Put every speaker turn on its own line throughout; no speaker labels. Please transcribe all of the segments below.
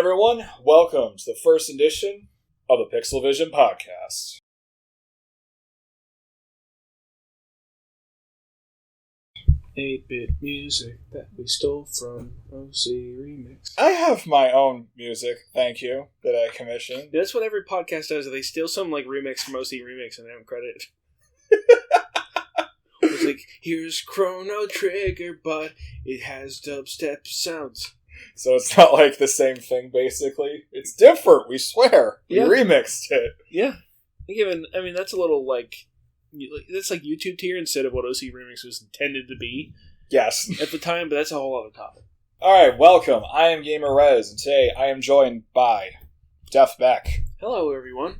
everyone. Welcome to the first edition of the Pixel Vision Podcast.
8-bit music that we stole from OC Remix.
I have my own music, thank you, that I commissioned.
That's what every podcast does. They steal some remix from OC Remix and they don't credit. It's like, here's Chrono Trigger, but it has dubstep sounds.
So it's not like the same thing, basically. It's different, we swear. We remixed it.
Yeah. I mean, that's a little that's like YouTube tier instead of what OC Remix was intended to be.
Yes.
At the time, but that's a whole other topic.
Alright, welcome. I am GamerR3Z, and today I am joined by DeftBeck.
Hello, everyone.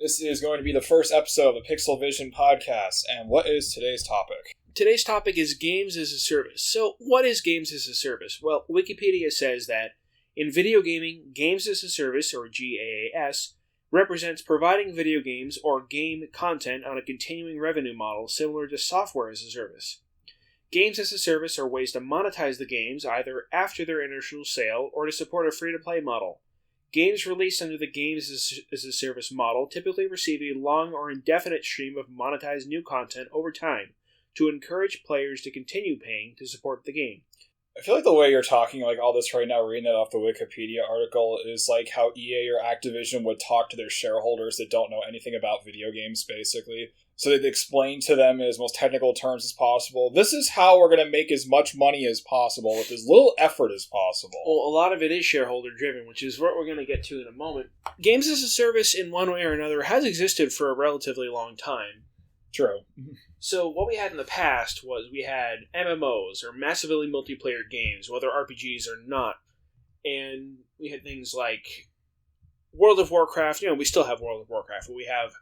This is going to be the first episode of the Pixel Vision Podcast, and what is today's topic?
Today's topic is Games as a Service. So, what is Games as a Service? Well, Wikipedia says that in video gaming, Games as a Service, or GAAS, represents providing video games or game content on a continuing revenue model similar to software as a service. Games as a service are ways to monetize the games either after their initial sale or to support a free-to-play model. Games released under the Games as a Service model typically receive a long or indefinite stream of monetized new content over time to encourage players to continue paying to support the game.
I feel like the way you're talking all this right now, reading that off the Wikipedia article, is like how EA or Activision would talk to their shareholders that don't know anything about video games, basically. So they'd explain to them in as most technical terms as possible, this is how we're going to make as much money as possible with as little effort as possible.
Well, a lot of it is shareholder-driven, which is what we're going to get to in a moment. Games as a service, in one way or another, has existed for a relatively long time.
True.
So what we had in the past was we had MMOs, or massively multiplayer games, whether RPGs or not. And we had things like World of Warcraft. We still have World of Warcraft, but we have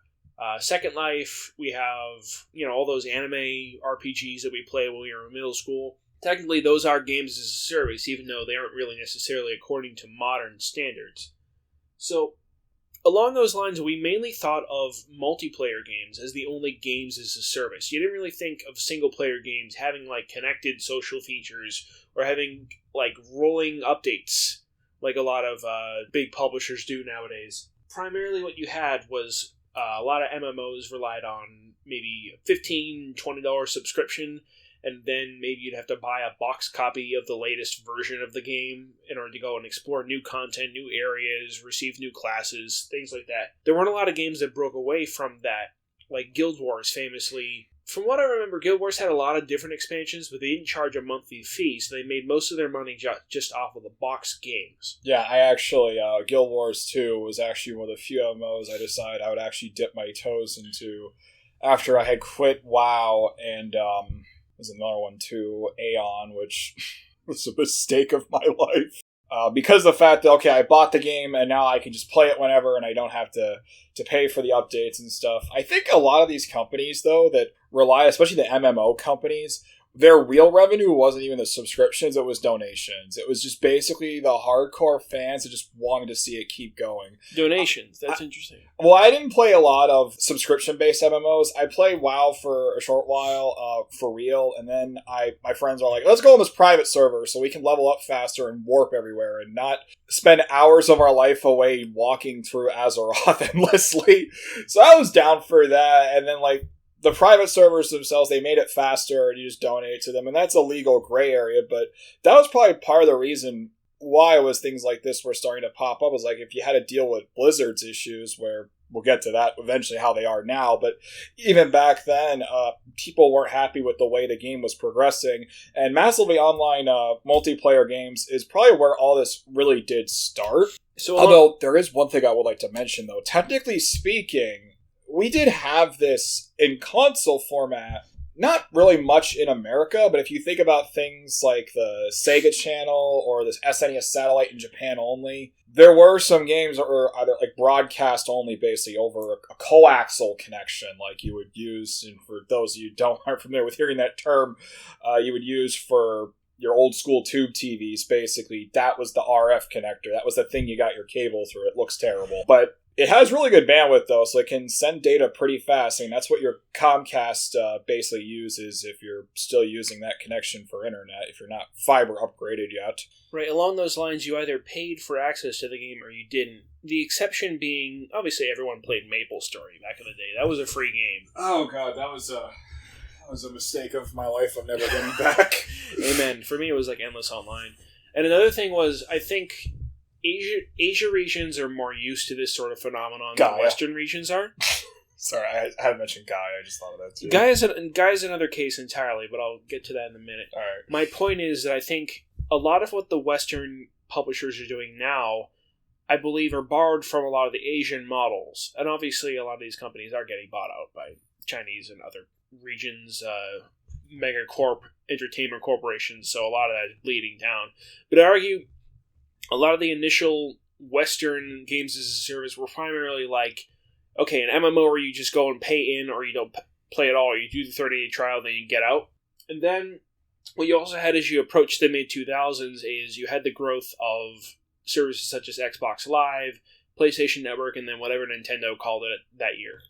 Second Life. We have, all those anime RPGs that we played when we were in middle school. Technically, those are games as a service, even though they aren't really necessarily according to modern standards. So, along those lines, we mainly thought of multiplayer games as the only games as a service. You didn't really think of single-player games having, connected social features or having, rolling updates like a lot of big publishers do nowadays. Primarily what you had was a lot of MMOs relied on maybe a $15, $20 subscription, and then maybe you'd have to buy a box copy of the latest version of the game in order to go and explore new content, new areas, receive new classes, things like that. There weren't a lot of games that broke away from that, like Guild Wars famously. From what I remember, Guild Wars had a lot of different expansions, but they didn't charge a monthly fee, so they made most of their money just off of the box games.
Yeah, I actually, Guild Wars 2 was actually one of the few MMOs I decided I would actually dip my toes into after I had quit WoW and, there's another one too, Aeon, which was a mistake of my life. Because of the fact that, I bought the game and now I can just play it whenever and I don't have to pay for the updates and stuff. I think a lot of these companies, though, that rely, especially the MMO companies, their real revenue wasn't even the subscriptions, it was donations. It was just basically the hardcore fans that just wanted to see it keep going.
Donations, that's interesting.
Well, I didn't play a lot of subscription-based MMOs. I played WoW for a short while, for real, and then my friends are like, let's go on this private server so we can level up faster and warp everywhere and not spend hours of our life away walking through Azeroth endlessly. So I was down for that, and then, the private servers themselves, they made it faster and you just donate to them. And that's a legal gray area, but that was probably part of the reason why things like this were starting to pop up. Was if you had to deal with Blizzard's issues, where we'll get to that eventually, how they are now. But even back then, people weren't happy with the way the game was progressing. And massively online multiplayer games is probably where all this really did start. Although there is one thing I would like to mention, though. Technically speaking, we did have this in console format, not really much in America, but if you think about things like the Sega Channel or this SNES Satellite in Japan only, there were some games that were either broadcast only, basically over a coaxial connection, like you would use, and for those of you who aren't familiar with hearing that term, you would use for your old school tube TVs, basically. That was the RF connector. That was the thing you got your cable through. It looks terrible. But It has really good bandwidth, though, so it can send data pretty fast. I mean, that's what your Comcast basically uses if you're still using that connection for internet, if you're not fiber upgraded yet.
Right, along those lines, you either paid for access to the game or you didn't. The exception being, obviously everyone played MapleStory back in the day. That was a free game.
Oh, God, that was a mistake of my life I'm never getting back.
Amen. For me, it was like endless online. And another thing was, I think Asia regions are more used to this sort of phenomenon than Western regions are.
Sorry, I hadn't mentioned Gaia. I just thought of that too.
Gaia's another case entirely, but I'll get to that in a minute.
All right.
My point is that I think a lot of what the Western publishers are doing now, I believe, are borrowed from a lot of the Asian models. And obviously, a lot of these companies are getting bought out by Chinese and other regions, megacorp entertainment corporations, so a lot of that is bleeding down. But I argue a lot of the initial Western games as a service were primarily like, okay, an MMO where you just go and pay in or you don't play at all, or you do the 30-day trial, then you get out. And then what you also had as you approached the mid-2000s is you had the growth of services such as Xbox Live, PlayStation Network, and then whatever Nintendo called it that year.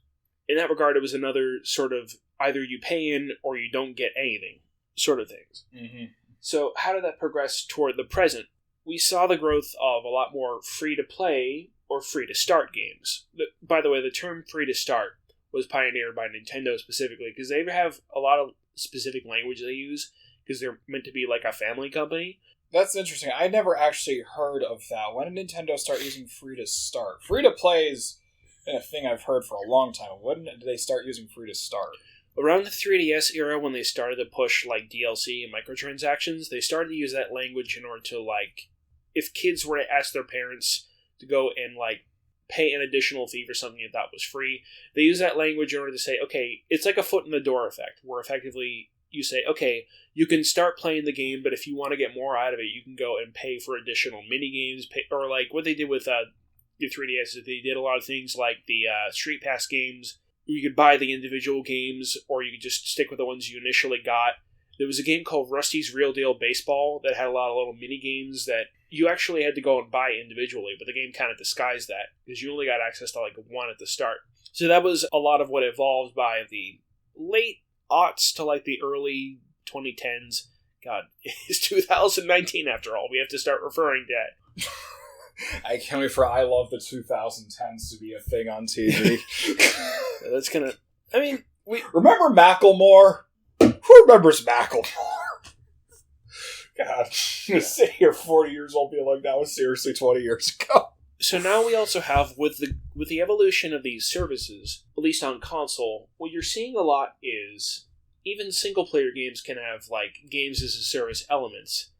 In that regard, it was another sort of either you pay in or you don't get anything sort of things.
Mm-hmm.
So how did that progress toward the present? We saw the growth of a lot more free-to-play or free-to-start games. By the way, the term free-to-start was pioneered by Nintendo specifically because they have a lot of specific language they use because they're meant to be like a family company.
That's interesting. I never actually heard of that. When did Nintendo start using free-to-start? Free-to-play is a thing I've heard for a long time. When did they start using free-to-start?
Around the 3DS era, when they started to push like DLC and microtransactions, they started to use that language in order to like, if kids were to ask their parents to go and like pay an additional fee for something they thought was free, they use that language in order to say, okay, it's like a foot in the door effect, where effectively you say, okay, you can start playing the game, but if you want to get more out of it, you can go and pay for additional mini games, or like what they did with the 3DS is they did a lot of things like the Street Pass games. You could buy the individual games, or you could just stick with the ones you initially got. There was a game called Rusty's Real Deal Baseball that had a lot of little mini games that you actually had to go and buy individually, but the game kind of disguised that because you only got access to like one at the start. So that was a lot of what evolved by the late aughts to like the early 2010s. God, it's 2019 after all. We have to start referring to that.
I can't wait for I Love the 2010s to be a thing on TV.
That's gonna... I mean,
remember Macklemore? Who remembers Macklemore? God, I'm going to sit here 40 years old being like, that was seriously 20 years ago.
So now we also have, with the evolution of these services, at least on console, what you're seeing a lot is even single-player games can have, like, games-as-a-service elements.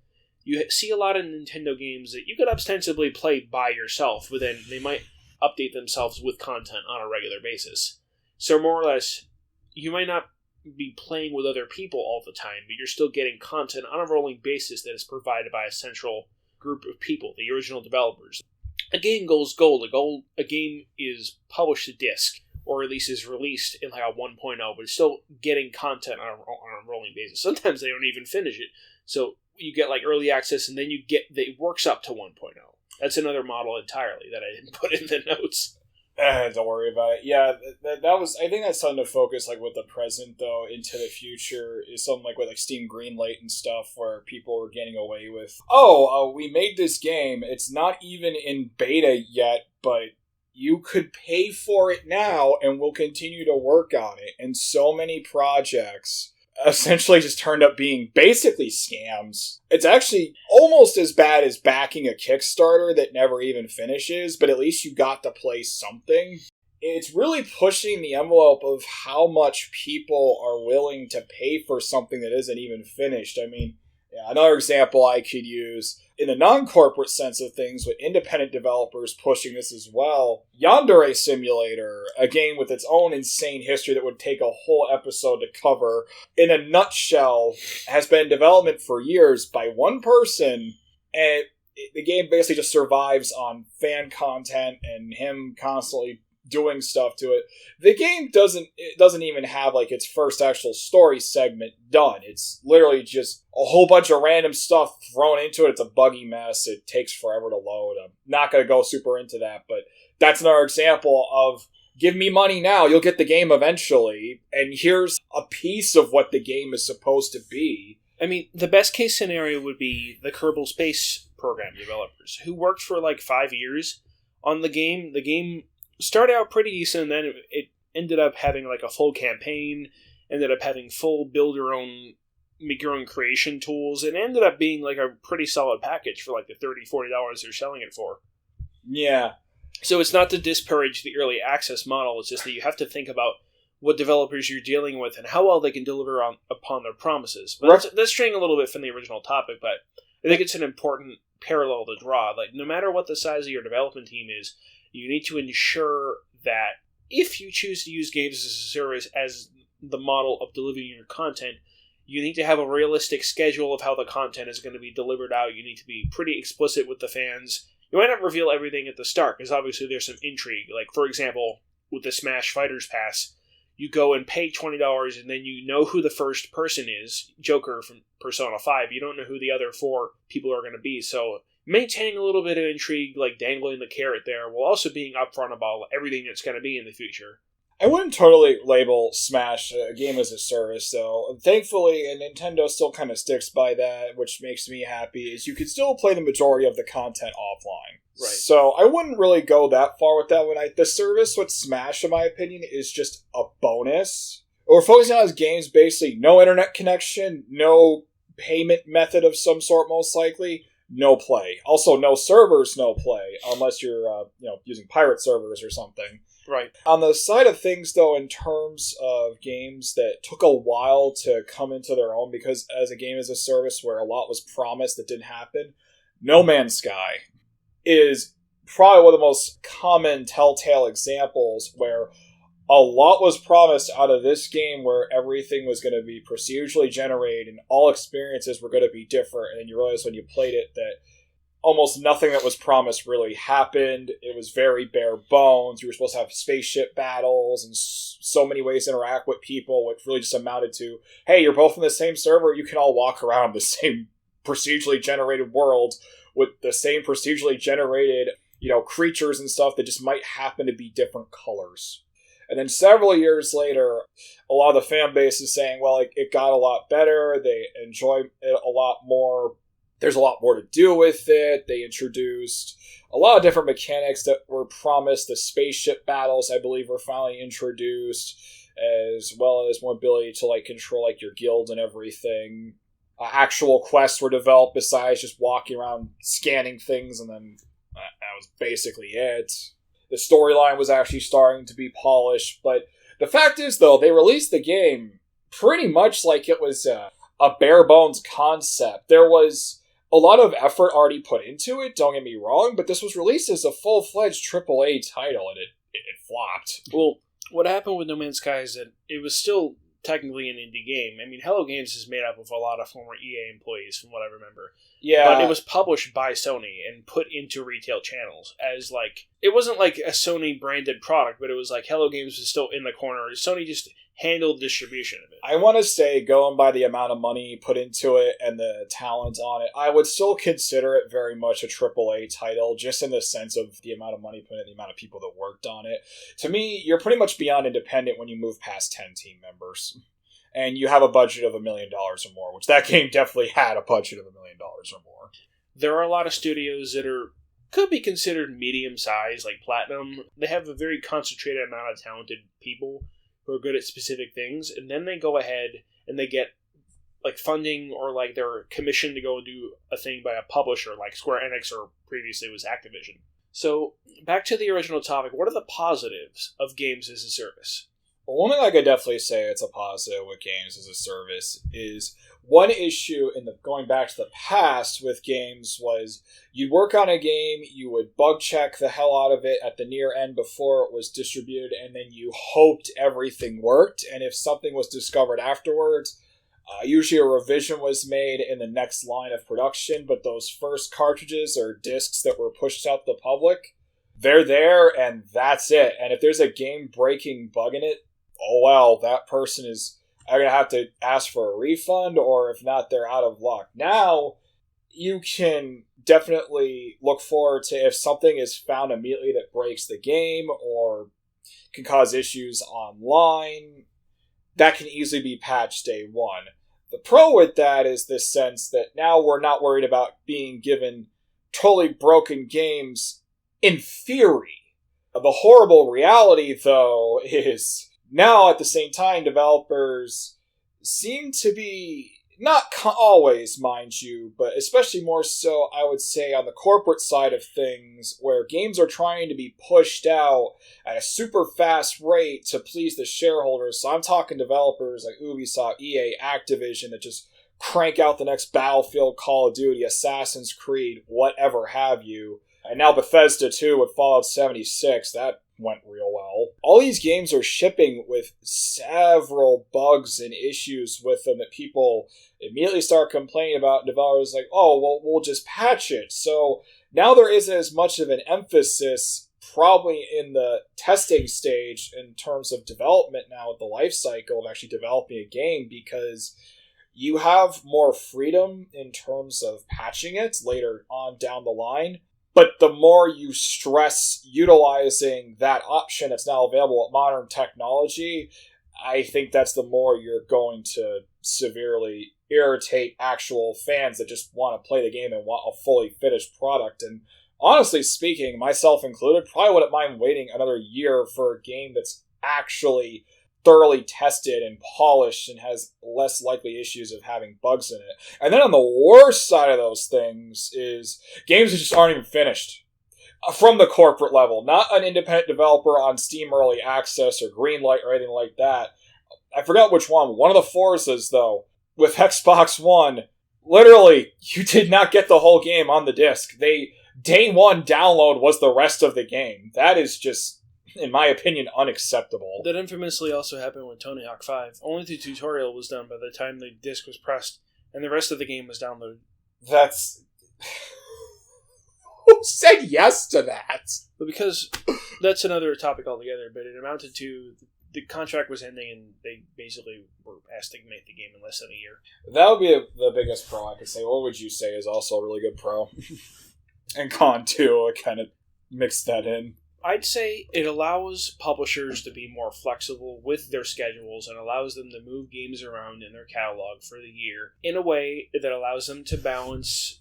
You see a lot of Nintendo games that you could ostensibly play by yourself, but then they might update themselves with content on a regular basis. So more or less, you might not be playing with other people all the time, but you're still getting content on a rolling basis that is provided by a central group of people, the original developers. A game goes gold. A game is published to disc, or at least is released in like a 1.0, but it's still getting content on a rolling basis. Sometimes they don't even finish it. So you get like early access, and then it works up to 1.0. That's another model entirely that I didn't put in the notes.
Don't worry about it. Yeah, that was. I think that's something to focus like with the present though into the future is something like with like Steam Greenlight and stuff where people were getting away with. We made this game. It's not even in beta yet, but you could pay for it now, and we'll continue to work on it. And so many projects essentially just turned up being basically scams. It's actually almost as bad as backing a Kickstarter that never even finishes, but at least you got to play something. It's really pushing the envelope of how much people are willing to pay for something that isn't even finished. I mean, another example I could use in the non-corporate sense of things with independent developers pushing this as well. Yandere Simulator, a game with its own insane history that would take a whole episode to cover, in a nutshell, has been in development for years by one person, and the game basically just survives on fan content and him constantly doing stuff to it. The game doesn't even have like its first actual story segment done. It's literally just a whole bunch of random stuff thrown into it. It's a buggy mess. It takes forever to load. I'm not going to go super into that, but that's another example of, give me money now, you'll get the game eventually, and here's a piece of what the game is supposed to be.
I mean, the best case scenario would be the Kerbal Space Program developers, who worked for like 5 years on the game. The game started out pretty decent, and then it ended up having like a full campaign, ended up having full build your own, make your own creation tools, and ended up being like a pretty solid package for like the $30-$40 they're selling it for.
Yeah.
So it's not to disparage the early access model, it's just that you have to think about what developers you're dealing with and how well they can deliver upon their promises. But that's straying a little bit from the original topic, but I think it's an important parallel to draw. Like, no matter what the size of your development team is, you need to ensure that if you choose to use games as a service as the model of delivering your content, you need to have a realistic schedule of how the content is going to be delivered out. You need to be pretty explicit with the fans. You might not reveal everything at the start, because obviously there's some intrigue. Like, for example, with the Smash Fighters Pass, you go and pay $20, and then you know who the first person is, Joker from Persona 5. You don't know who the other 4 people are going to be, so maintaining a little bit of intrigue, like dangling the carrot there, while also being upfront about everything that's going to be in the future.
I wouldn't totally label Smash a game as a service, though. Thankfully, and Nintendo still kind of sticks by that, which makes me happy, is you can still play the majority of the content offline.
Right.
So I wouldn't really go that far with that one. The service with Smash, in my opinion, is just a bonus. What we're focusing on is games, basically no internet connection, no payment method of some sort, most likely, no play. Also, no servers, no play, unless you're using pirate servers or something.
Right.
On the side of things, though, in terms of games that took a while to come into their own, because as a game as a service where a lot was promised that didn't happen, No Man's Sky is probably one of the most common telltale examples where a lot was promised out of this game, where everything was going to be procedurally generated and all experiences were going to be different, and then you realize when you played it that almost nothing that was promised really happened. It was very bare bones. You were supposed to have spaceship battles and so many ways to interact with people, which really just amounted to, hey, you're both in the same server, you can all walk around the same procedurally generated world with the same procedurally generated, creatures and stuff that just might happen to be different colors. And then several years later, a lot of the fan base is saying, well, it got a lot better, they enjoy it a lot more, there's a lot more to do with it. They introduced a lot of different mechanics that were promised. The spaceship battles, I believe, were finally introduced, as well as more ability to control your guild and everything. Actual quests were developed besides just walking around scanning things, and then that was basically it. The storyline was actually starting to be polished, but the fact is, though, they released the game pretty much like it was a bare bones concept. There was a lot of effort already put into it, don't get me wrong, but this was released as a full-fledged AAA title, and it flopped.
Well, what happened with No Man's Sky is that it was still technically an indie game. I mean, Hello Games is made up of a lot of former EA employees, from what I remember.
Yeah.
But it was published by Sony and put into retail channels as, it wasn't like a Sony-branded product, but it was like Hello Games was still in the corner. Sony just handled distribution of it.
I want to say, going by the amount of money put into it and the talent on it, I would still consider it very much a AAA title, just in the sense of the amount of money put in, the amount of people that worked on it. To me, you're pretty much beyond independent when you move past 10 team members. And you have a budget of $1 million or more, which that game definitely had a budget of $1 million or more.
There are a lot of studios that could be considered medium-sized, like Platinum. They have a very concentrated amount of talented people who are good at specific things, and then they go ahead and they get funding, or they're commissioned to go and do a thing by a publisher like Square Enix, or previously was Activision. So, back to the original topic, what are the positives of games as a service?
Well, one thing I could definitely say it's a positive with games as a service is one issue going back to the past with games was you'd work on a game, you would bug check the hell out of it at the near end before it was distributed, and then you hoped everything worked. And if something was discovered afterwards, usually a revision was made in the next line of production, but those first cartridges or discs that were pushed out to the public, they're there and that's it. And if there's a game-breaking bug in it, oh well, that person is going to have to ask for a refund, or if not, they're out of luck. Now, you can definitely look forward to if something is found immediately that breaks the game or can cause issues online, that can easily be patched day one. The pro with that is this sense that now we're not worried about being given totally broken games in theory. The horrible reality, though, is now at the same time, developers seem to be, not always, mind you, but especially more so, I would say, on the corporate side of things, where games are trying to be pushed out at a super fast rate to please the shareholders. So I'm talking developers like Ubisoft, EA, Activision that just crank out the next Battlefield, Call of Duty, Assassin's Creed, whatever have you. And now Bethesda, too, with Fallout 76. That went real well. All these games are shipping with several bugs and issues with them that people immediately start complaining about. And developers like, oh, well, we'll just patch it. So now there isn't as much of an emphasis probably in the testing stage in terms of development now with the life cycle of actually developing a game, because you have more freedom in terms of patching it later on down the line. But the more you stress utilizing that option that's now available with modern technology, I think that's the more you're going to severely irritate actual fans that just want to play the game and want a fully finished product. And honestly speaking, myself included, probably wouldn't mind waiting another year for a game that's actually thoroughly tested and polished and has less likely issues of having bugs in it. And then on the worst side of those things is games that just aren't even finished from the corporate level. Not an independent developer on Steam Early Access or Greenlight or anything like that. I forgot which one. One of the Forzas, though, with Xbox One, literally, you did not get the whole game on the disc. Day one download was the rest of the game. That is just, in my opinion, unacceptable.
That infamously also happened with Tony Hawk 5. Only the tutorial was done by the time the disc was pressed, and the rest of the game was downloaded.
That's... Who said yes to that?
But because that's another topic altogether, but it amounted to the contract was ending and they basically were asked to make the game in less than a year.
That would be the biggest pro I could say. What would you say is also a really good pro? And con, too. I kind of mixed that in.
I'd say it allows publishers to be more flexible with their schedules and allows them to move games around in their catalog for the year in a way that allows them to balance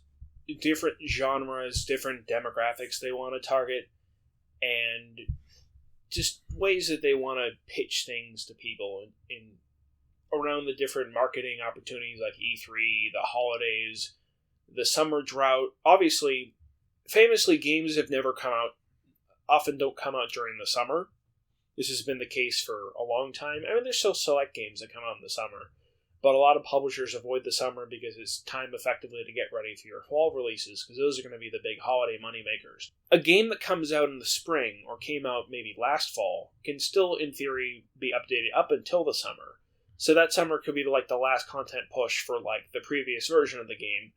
different genres, different demographics they want to target, and just ways that they want to pitch things to people in around the different marketing opportunities like E3, the holidays, the summer drought. Obviously, famously, games have never come out, often don't come out during the summer. This has been the case for a long time. I mean, there's still select games that come out in the summer, but a lot of publishers avoid the summer because it's time effectively to get ready for your fall releases, because those are going to be the big holiday moneymakers. A game that comes out in the spring, or came out maybe last fall, can still, in theory, be updated up until the summer. So that summer could be like the last content push for like the previous version of the game,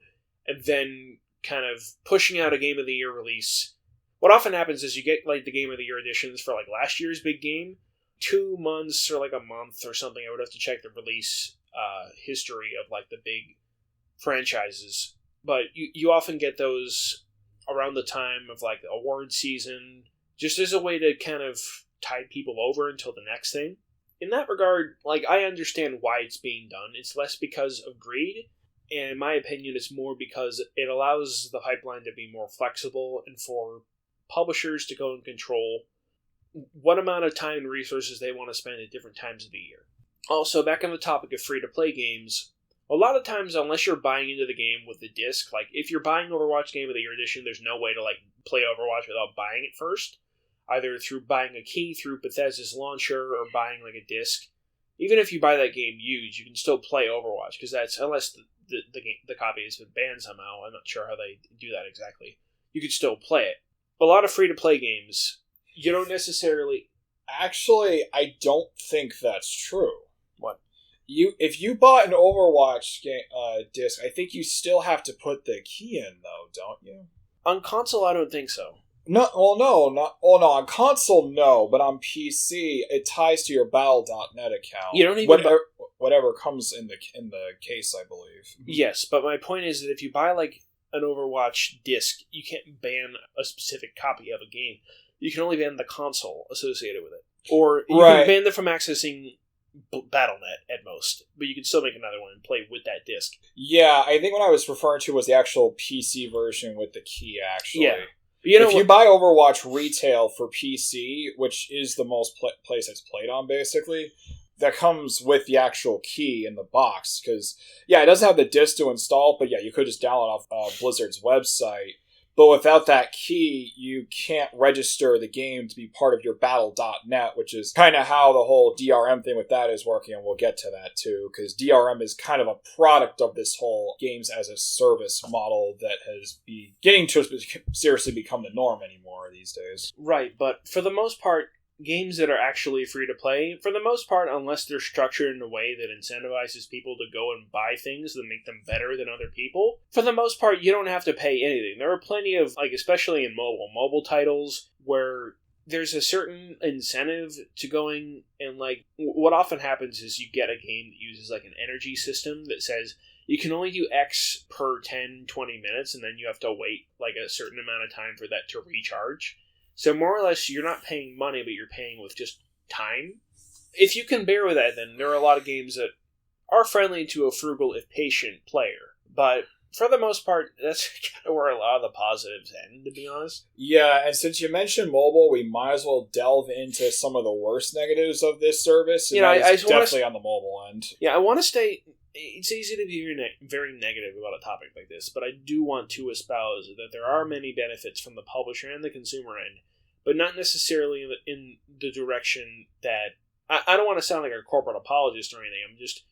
and then kind of pushing out a Game of the Year release. What often happens is you get like the Game of the Year editions for like last year's big game, 2 months or like a month or something. I would have to check the release history of like the big franchises, but you often get those around the time of like the award season, just as a way to kind of tide people over until the next thing. In that regard, like, I understand why it's being done. It's less because of greed, and in my opinion, it's more because it allows the pipeline to be more flexible and for publishers to go and control what amount of time and resources they want to spend at different times of the year. Also, back on the topic of free-to-play games, a lot of times, unless you're buying into the game with the disc, like, if you're buying Overwatch Game of the Year Edition, there's no way to, like, play Overwatch without buying it first, either through buying a key through Bethesda's launcher or buying, like, a disc. Even if you buy that game used, you can still play Overwatch, because that's, unless the copy has been banned somehow, I'm not sure how they do that exactly, you can still play it. A lot of free-to-play games, you don't necessarily...
Actually, I don't think that's true.
What?
If you bought an Overwatch disc, I think you still have to put the key in, though, don't you?
On console, I don't think so.
No, on console, no, but on PC, it ties to your Battle.net account.
You don't even...
Whatever comes in the case, I believe.
Yes, but my point is that if you buy, like, an Overwatch disc, you can't ban a specific copy of a game. You can only ban the console associated with it. Or you can ban them from accessing Battle.net at most, but you can still make another one and play with that disc.
Yeah, I think what I was referring to was the actual PC version with the key, actually.
Yeah.
If you buy Overwatch retail for PC, which is the most place it's played on, basically, that comes with the actual key in the box. Because, yeah, it doesn't have the disc to install, but yeah, you could just download off Blizzard's website. But without that key, you can't register the game to be part of your Battle.net, which is kind of how the whole DRM thing with that is working, and we'll get to that too, because DRM is kind of a product of this whole games as a service model that has beginning to seriously become the norm anymore these days.
Right, but for the most part, games that are actually free to play, for the most part, unless they're structured in a way that incentivizes people to go and buy things that make them better than other people, for the most part, you don't have to pay anything. There are plenty of, like, especially in mobile titles, where there's a certain incentive to going and, like, what often happens is you get a game that uses, like, an energy system that says you can only do X per 10, 20 minutes, and then you have to wait, like, a certain amount of time for that to recharge. So more or less, you're not paying money, but you're paying with just time. If you can bear with that, then there are a lot of games that are friendly to a frugal, if patient, player. But for the most part, that's kind of where a lot of the positives end, to be honest.
Yeah, and since you mentioned mobile, we might as well delve into some of the worst negatives of this service. And it's definitely on the mobile end.
Yeah, I want to stay... It's easy to be very negative about a topic like this, but I do want to espouse that there are many benefits from the publisher and the consumer end, but not necessarily in the direction that... I don't want to sound like a corporate apologist or anything. I'm just...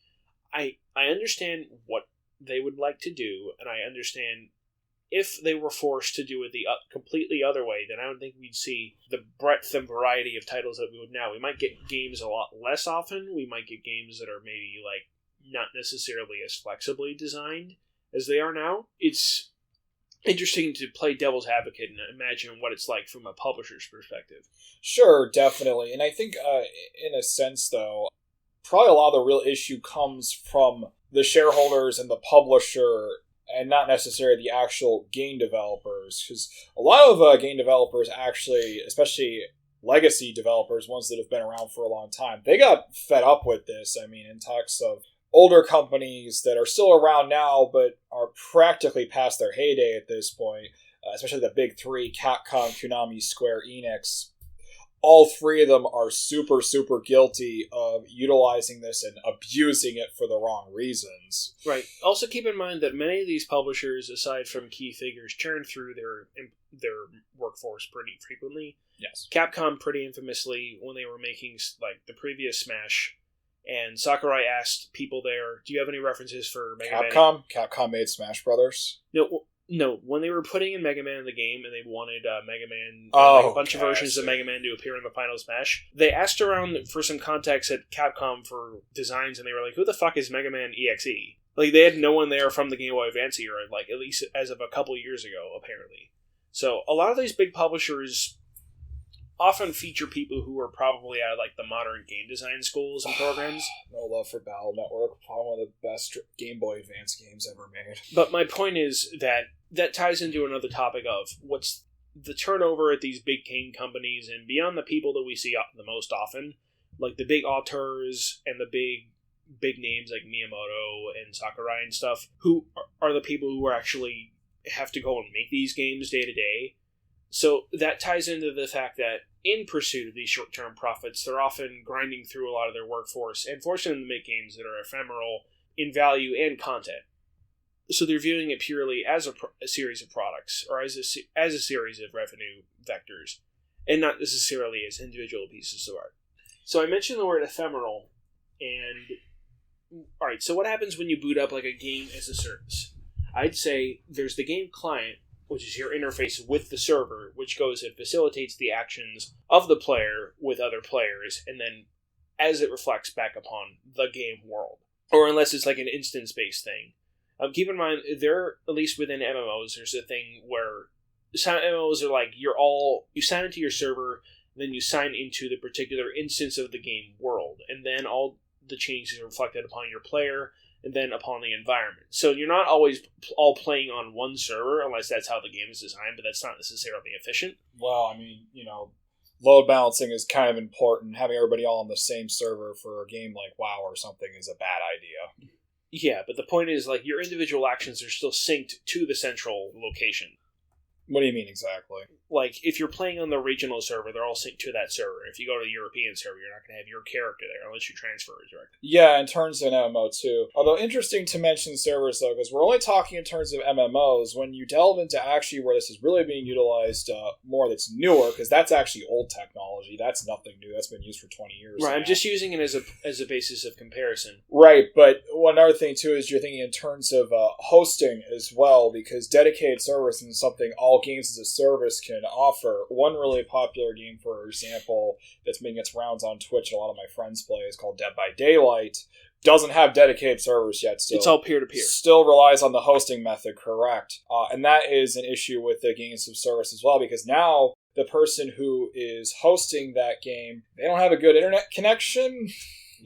I understand what they would like to do, and I understand if they were forced to do it the completely other way, then I don't think we'd see the breadth and variety of titles that we would now. We might get games a lot less often. We might get games that are maybe, like, not necessarily as flexibly designed as they are now. It's interesting to play devil's advocate and imagine what it's like from a publisher's perspective.
Sure, definitely. And I think, in a sense, though, probably a lot of the real issue comes from the shareholders and the publisher and not necessarily the actual game developers. Because a lot of game developers actually, especially legacy developers, ones that have been around for a long time, they got fed up with this. I mean, in talks of older companies that are still around now but are practically past their heyday at this point, especially the big three, Capcom, Konami, Square Enix. All three of them are super, super guilty of utilizing this and abusing it for the wrong reasons.
Right. Also keep in mind that many of these publishers, aside from key figures, churn through their workforce pretty frequently.
Yes.
Capcom pretty infamously, when they were making, like, the previous Smash, and Sakurai asked people there, do you have any references for Mega Man?
Capcom made Smash Brothers?
No, when they were putting in Mega Man in the game and they wanted Mega Man, a bunch of versions of Mega Man to appear in the final Smash, they asked around for some contacts at Capcom for designs, and they were like, who the fuck is Mega Man EXE? Like, they had no one there from the Game Boy Advance era, like, at least as of a couple years ago, apparently. So, a lot of these big publishers often feature people who are probably out of, like, the modern game design schools and programs.
No love for Battle Network. Probably one of the best Game Boy Advance games ever made.
But my point is that ties into another topic of what's the turnover at these big game companies, and beyond the people that we see the most often, like the big auteurs and the big names like Miyamoto and Sakurai and stuff, who are the people who actually have to go and make these games day to day. So that ties into the fact that in pursuit of these short-term profits, they're often grinding through a lot of their workforce and forcing them to make games that are ephemeral in value and content. So they're viewing it purely as a series of products, or as a series of revenue vectors, and not necessarily as individual pieces of art. So I mentioned the word ephemeral, and alright, so what happens when you boot up like a game as a service? I'd say there's the game client, which is your interface with the server, which goes and facilitates the actions of the player with other players, and then as it reflects back upon the game world. Or unless it's like an instance-based thing. Keep in mind, at least within MMOs, there's a thing where some MMOs are like, you sign into your server, then you sign into the particular instance of the game world, and then all the changes are reflected upon your player, and then upon the environment. So you're not always all playing on one server, unless that's how the game is designed, but that's not necessarily efficient.
Well, I mean, load balancing is kind of important. Having everybody all on the same server for a game like WoW or something is a bad idea.
Yeah, but the point is, like, your individual actions are still synced to the central location.
What do you mean exactly?
Like, if you're playing on the regional server, they're all synced to that server. If you go to the European server, you're not going to have your character there unless you transfer it directly.
Yeah, in terms of an MMO too. Although interesting to mention servers though, because we're only talking in terms of MMOs. When you delve into actually where this is really being utilized more that's newer, because that's actually old technology. That's nothing new. That's been used for 20 years
Right,
now.
I'm just using it as a basis of comparison.
Right, but one other thing too is you're thinking in terms of hosting as well, because dedicated servers is something all games as a service can offer. One really popular game, for example, that's making its rounds on Twitch, a lot of my friends play, is called Dead by Daylight. Doesn't have dedicated servers yet. Still,
it's all peer-to-peer.
Still relies on the hosting method, correct. And that is an issue with the games of service as well, because now the person who is hosting that game, they don't have a good internet connection.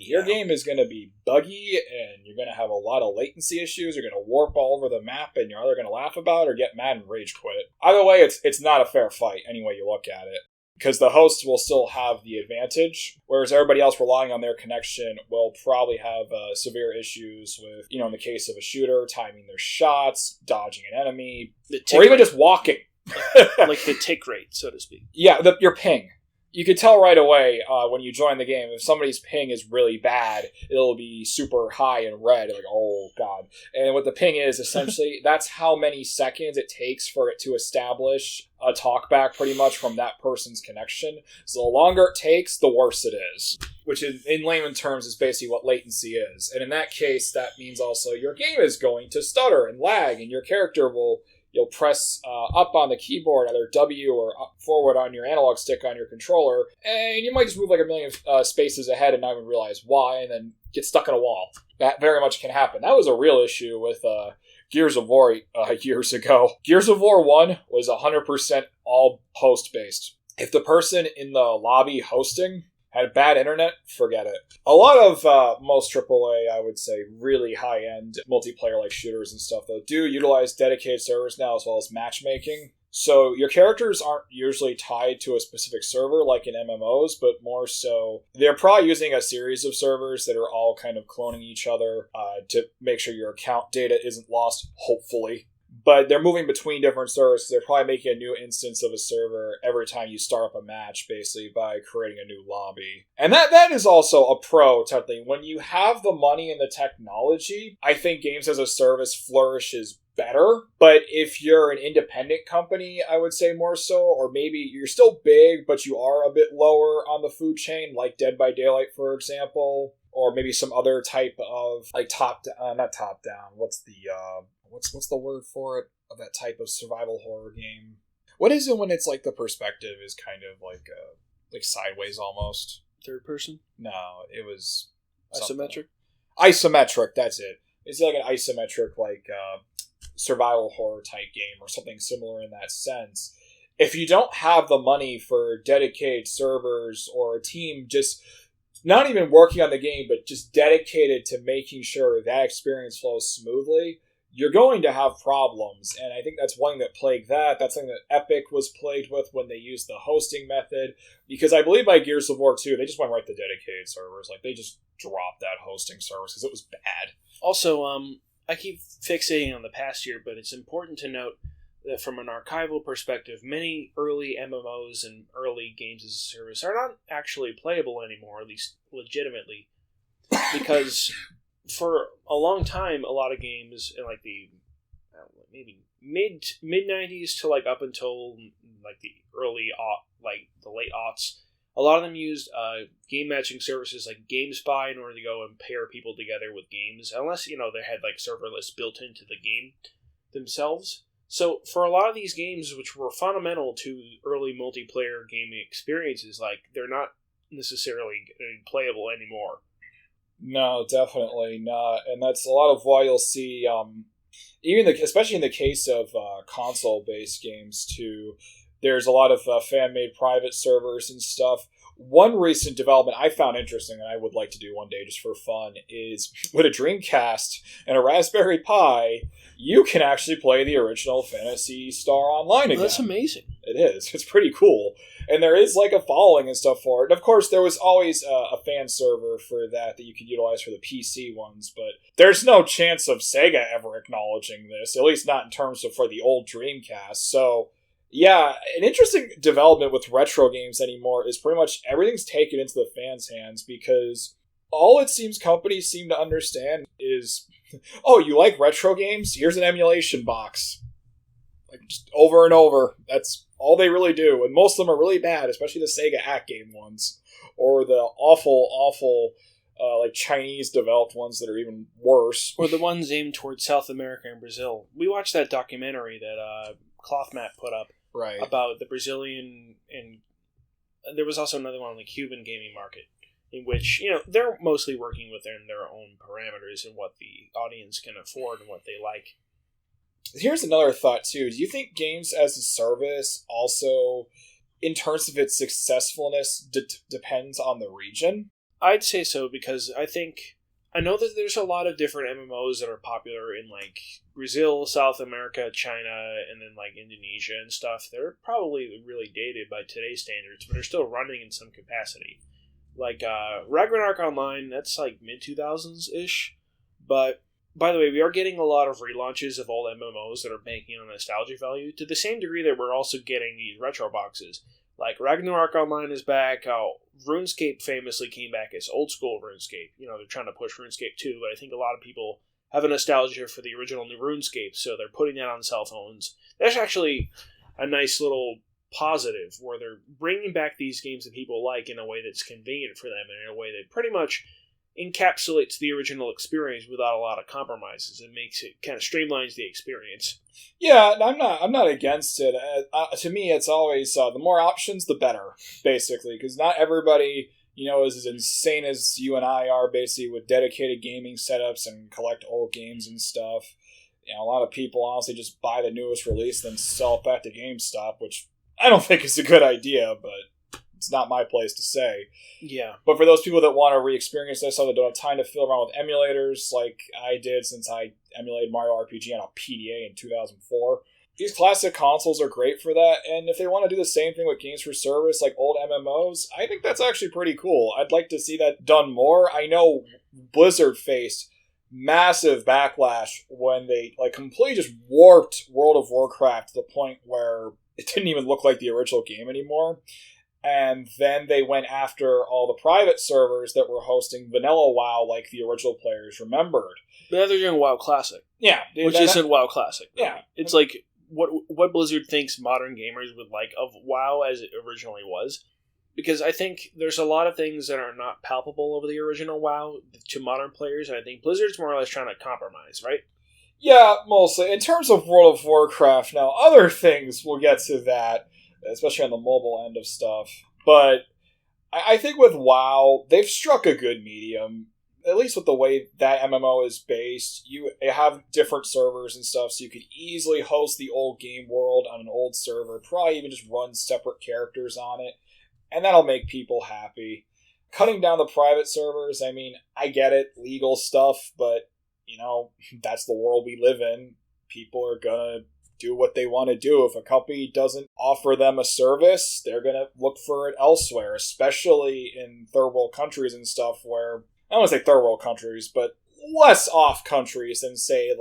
Your game is going to be buggy, and you're going to have a lot of latency issues. You're going to warp all over the map, and you're either going to laugh about it or get mad and rage quit. Either way, it's not a fair fight, any way you look at it. Because the hosts will still have the advantage, whereas everybody else relying on their connection will probably have severe issues with, in the case of a shooter, timing their shots, dodging an enemy, or even just walking.
Like the tick rate, so to speak.
Yeah, your ping. You could tell right away when you join the game, if somebody's ping is really bad, it'll be super high and red, like, oh god. And what the ping is, essentially, that's how many seconds it takes for it to establish a talkback pretty much from that person's connection. So the longer it takes, the worse it is. Which in layman terms is basically what latency is. And in that case, that means also your game is going to stutter and lag, and your character you'll press up on the keyboard, either W or forward on your analog stick on your controller, and you might just move like a million spaces ahead and not even realize why, and then get stuck in a wall. That very much can happen. That was a real issue with Gears of War years ago. Gears of War 1 was 100% all host-based. If the person in the lobby hosting had bad internet, forget it. A lot of most AAA, I would say, really high-end multiplayer-like shooters and stuff, though, do utilize dedicated servers now as well as matchmaking. So your characters aren't usually tied to a specific server like in MMOs, but more so they're probably using a series of servers that are all kind of cloning each other to make sure your account data isn't lost, hopefully. But they're moving between different servers. They're probably making a new instance of a server every time you start up a match, basically, by creating a new lobby. And that is also a pro, technically. When you have the money and the technology, I think games as a service flourishes better. But if you're an independent company, I would say more so, or maybe you're still big, but you are a bit lower on the food chain, like Dead by Daylight, for example, or maybe some other type of, like, not top down, what's the word for it, of that type of survival horror game? What is it when it's like the perspective is kind of like sideways almost?
Third person?
No, it was
isometric.
Isometric, that's it. It's like an isometric survival horror type game or something similar in that sense. If you don't have the money for dedicated servers or a team just not even working on the game, but just dedicated to making sure that experience flows smoothly, you're going to have problems. And I think that's one thing that plagued that. That's something that Epic was plagued with when they used the hosting method. Because I believe by Gears of War 2, they just went right to dedicated servers. Like, they just dropped that hosting service because it was bad.
Also, I keep fixating on the past year, but it's important to note that from an archival perspective, many early MMOs and early games as a service are not actually playable anymore, at least legitimately. Because for a long time, a lot of games in like the maybe mid 90s to like up until like the early the late aughts, a lot of them used game matching services like GameSpy in order to go and pair people together with games, unless they had like serverless built into the game themselves. So for a lot of these games, which were fundamental to early multiplayer gaming experiences, like they're not necessarily playable anymore.
No, definitely not. And that's a lot of why you'll see, especially in the case of console-based games too, there's a lot of fan-made private servers and stuff One recent development I found interesting and I would like to do one day just for fun is with a Dreamcast and a Raspberry Pi, you can actually play the original Phantasy Star Online again.
That's amazing.
It is. It's pretty cool. And there is like a following and stuff for it. And of course, there was always a fan server for that you could utilize for the PC ones, but there's no chance of Sega ever acknowledging this, at least not in terms of for the old Dreamcast. So, yeah, an interesting development with retro games anymore is pretty much everything's taken into the fans' hands because all it seems companies seem to understand is, oh, you like retro games? Here's an emulation box. Like, just over and over. That's all they really do. And most of them are really bad, especially the Sega Hack Game ones. Or the awful, like Chinese-developed ones that are even worse.
Or the ones aimed towards South America and Brazil. We watched that documentary that Clothmat put up.
Right.
About the Brazilian, and there was also another one on the Cuban gaming market, in which, they're mostly working within their own parameters and what the audience can afford and what they like.
Here's another thought, too. Do you think games as a service also, in terms of its successfulness, depends on the region?
I'd say so, because I know that there's a lot of different MMOs that are popular in, like, Brazil, South America, China, and then, like, Indonesia and stuff. They're probably really dated by today's standards, but they're still running in some capacity. Like, Ragnarok Online, that's, like, mid-2000s-ish. But, by the way, we are getting a lot of relaunches of old MMOs that are banking on nostalgia value, to the same degree that we're also getting these retro boxes. Like, Ragnarok Online is back. RuneScape famously came back as old school RuneScape. They're trying to push RuneScape 2, but I think a lot of people have a nostalgia for the original RuneScape, so they're putting that on cell phones. That's actually a nice little positive, where they're bringing back these games that people like in a way that's convenient for them, and in a way that pretty much encapsulates the original experience without a lot of compromises. It makes it kind of streamlines the experience.
Yeah, I'm not against it. To me, it's always the more options, the better, basically, because not everybody, is as insane as you and I are, basically, with dedicated gaming setups and collect old games and stuff. A lot of people honestly just buy the newest release, then sell it back to GameStop, which I don't think is a good idea, but it's not my place to say.
Yeah.
But for those people that want to re-experience this, that don't have time to fill around with emulators like I did since I emulated Mario RPG on a PDA in 2004, these classic consoles are great for that. And if they want to do the same thing with games for service like old MMOs, I think that's actually pretty cool. I'd like to see that done more. I know Blizzard faced massive backlash when they completely just warped World of Warcraft to the point where it didn't even look like the original game anymore. And then they went after all the private servers that were hosting vanilla WoW like the original players remembered.
But now they're doing WoW Classic.
Yeah.
Which isn't WoW Classic.
Yeah.
It's like what Blizzard thinks modern gamers would like of WoW as it originally was. Because I think there's a lot of things that are not palpable of the original WoW to modern players, and I think Blizzard's more or less trying to compromise, right?
Yeah, mostly. In terms of World of Warcraft, now, other things, we'll get to that, especially on the mobile end of stuff. But I think with WoW, they've struck a good medium. At least with the way that MMO is based, you have different servers and stuff, so you could easily host the old game world on an old server, probably even just run separate characters on it, and that'll make people happy. Cutting down the private servers, I mean, I get it, legal stuff, but, that's the world we live in. People are gonna do what they want to do. If a company doesn't offer them a service, they're going to look for it elsewhere, especially in third world countries and stuff where, I don't want to say third world countries, but less off countries than, say,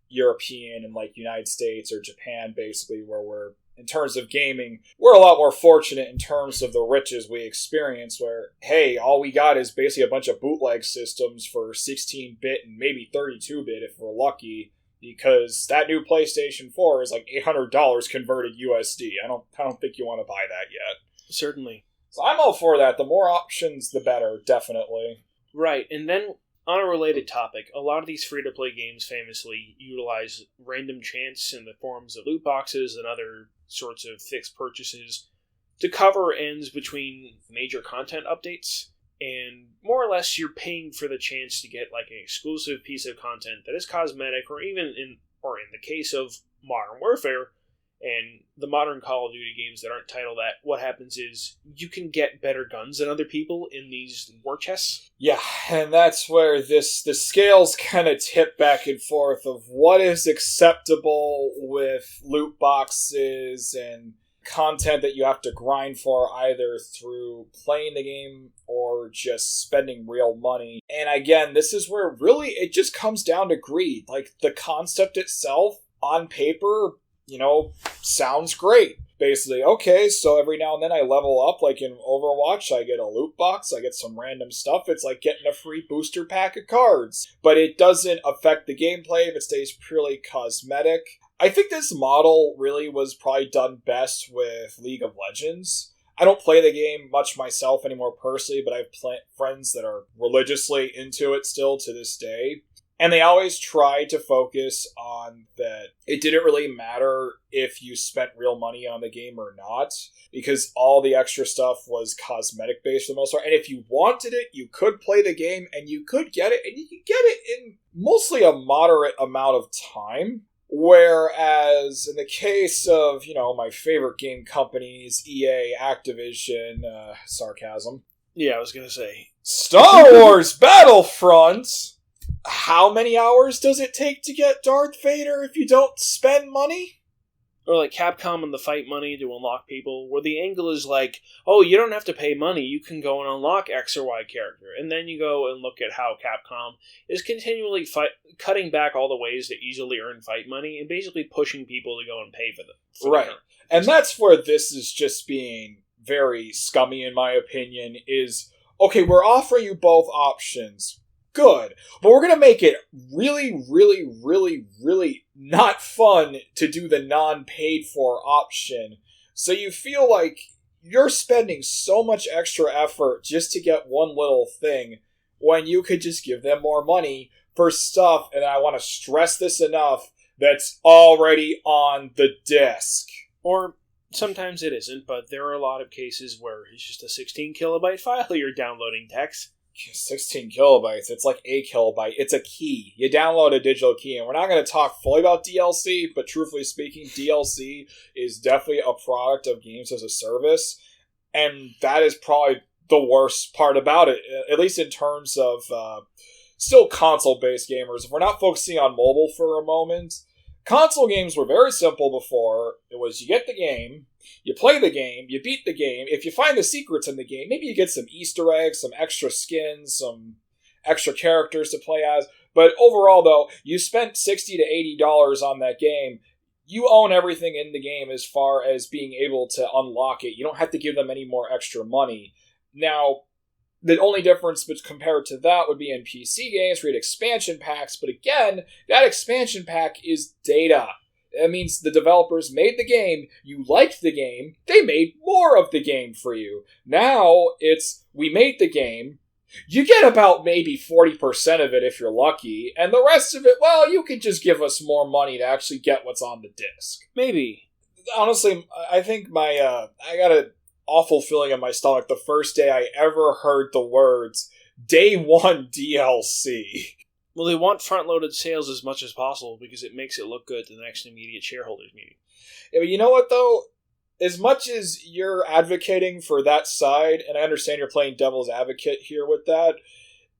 European and, United States or Japan, basically, where we're, in terms of gaming, we're a lot more fortunate in terms of the riches we experience, where, hey, all we got is basically a bunch of bootleg systems for 16-bit and maybe 32-bit if we're lucky, because that new PlayStation 4 is $800 converted USD. I don't think you want to buy that yet.
Certainly.
So I'm all for that. The more options, the better, definitely.
Right, and then on a related topic, a lot of these free-to-play games famously utilize random chance in the forms of loot boxes and other sorts of fixed purchases to cover ends between major content updates. And more or less, you're paying for the chance to get an exclusive piece of content that is cosmetic, or even in the case of Modern Warfare, And the modern Call of Duty games that aren't titled that, what happens is you can get better guns than other people in these war chests.
Yeah, and that's where the scales kind of tip back and forth of what is acceptable with loot boxes and content that you have to grind for either through playing the game or just spending real money. And again, this is where really it just comes down to greed. Like, the concept itself on paper, sounds great. Basically, okay, so every now and then I level up, like in Overwatch, I get a loot box, I get some random stuff. It's like getting a free booster pack of cards. But it doesn't affect the gameplay if it stays purely cosmetic. I think this model really was probably done best with League of Legends. I don't play the game much myself anymore personally, but I have friends that are religiously into it still to this day. And they always try to focus on that it didn't really matter if you spent real money on the game or not, because all the extra stuff was cosmetic based for the most part. And if you wanted it, you could play the game and you could get it, and you could get it in mostly a moderate amount of time. Whereas in the case of, my favorite game companies, EA, Activision, sarcasm.
Yeah, I was going to say.
Star Wars Battlefront! How many hours does it take to get Darth Vader if you don't spend money?
Or like Capcom and the fight money to unlock people, where the angle is like, oh, you don't have to pay money, you can go and unlock X or Y character. And then you go and look at how Capcom is continually cutting back all the ways to easily earn fight money and basically pushing people to go and pay for them.
Right. And that's where this is just being very scummy, in my opinion, is, okay, we're offering you both options. Good. But we're going to make it really, really, really, really not fun to do the non-paid for option. So you feel like you're spending so much extra effort just to get one little thing when you could just give them more money for stuff, and I want to stress this enough, that's already on the disc.
Or sometimes it isn't, but there are a lot of cases where it's just a 16 kilobyte file you're downloading text.
16 kilobytes, it's like a kilobyte. It's a key. You download a digital key, and we're not going to talk fully about DLC, but truthfully speaking, DLC is definitely a product of games as a service, and that is probably the worst part about it, at least in terms of still console-based gamers. If we're not focusing on mobile for a moment, console games were very simple before. It was, you get the game, you play the game, you beat the game. If you find the secrets in the game, maybe you get some Easter eggs, some extra skins, some extra characters to play as. But overall, though, you spent $60 to $80 on that game. You own everything in the game as far as being able to unlock it. You don't have to give them any more extra money. Now, the only difference compared to that would be in PC games where you had expansion packs. But again, that expansion pack is data. That means the developers made the game, you liked the game, they made more of the game for you. Now, it's, we made the game, you get about maybe 40% of it if you're lucky, and the rest of it, well, you can just give us more money to actually get what's on the disc.
Maybe.
Honestly, I think I got an awful feeling in my stomach the first day I ever heard the words, Day 1 DLC.
Well, they want front-loaded sales as much as possible because it makes it look good at the next immediate shareholders meeting.
Yeah, but you know what, though? As much as you're advocating for that side, and I understand you're playing devil's advocate here with that,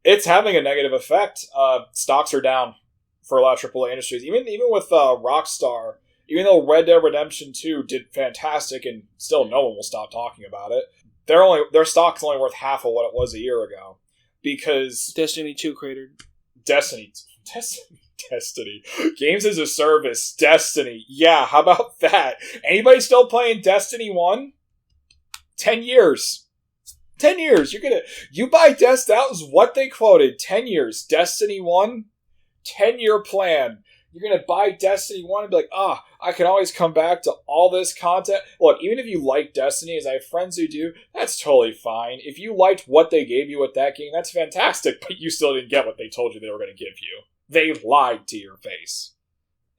it's having a negative effect. Stocks are down for a lot of AAA industries. Even with Rockstar, even though Red Dead Redemption 2 did fantastic and still no one will stop talking about it, their stock's only worth half of what it was a year ago. Because
Destiny 2 cratered.
Destiny. Games as a service. Destiny. Yeah, how about that? Anybody still playing Destiny 1? 10 years. 10 years. You buy that was what they quoted. 10 years. Destiny 1, 10-year plan. You're going to buy Destiny 1 and be like, I can always come back to all this content. Look, even if you like Destiny, as I have friends who do, that's totally fine. If you liked what they gave you with that game, that's fantastic, but you still didn't get what they told you they were going to give you. They lied to your face.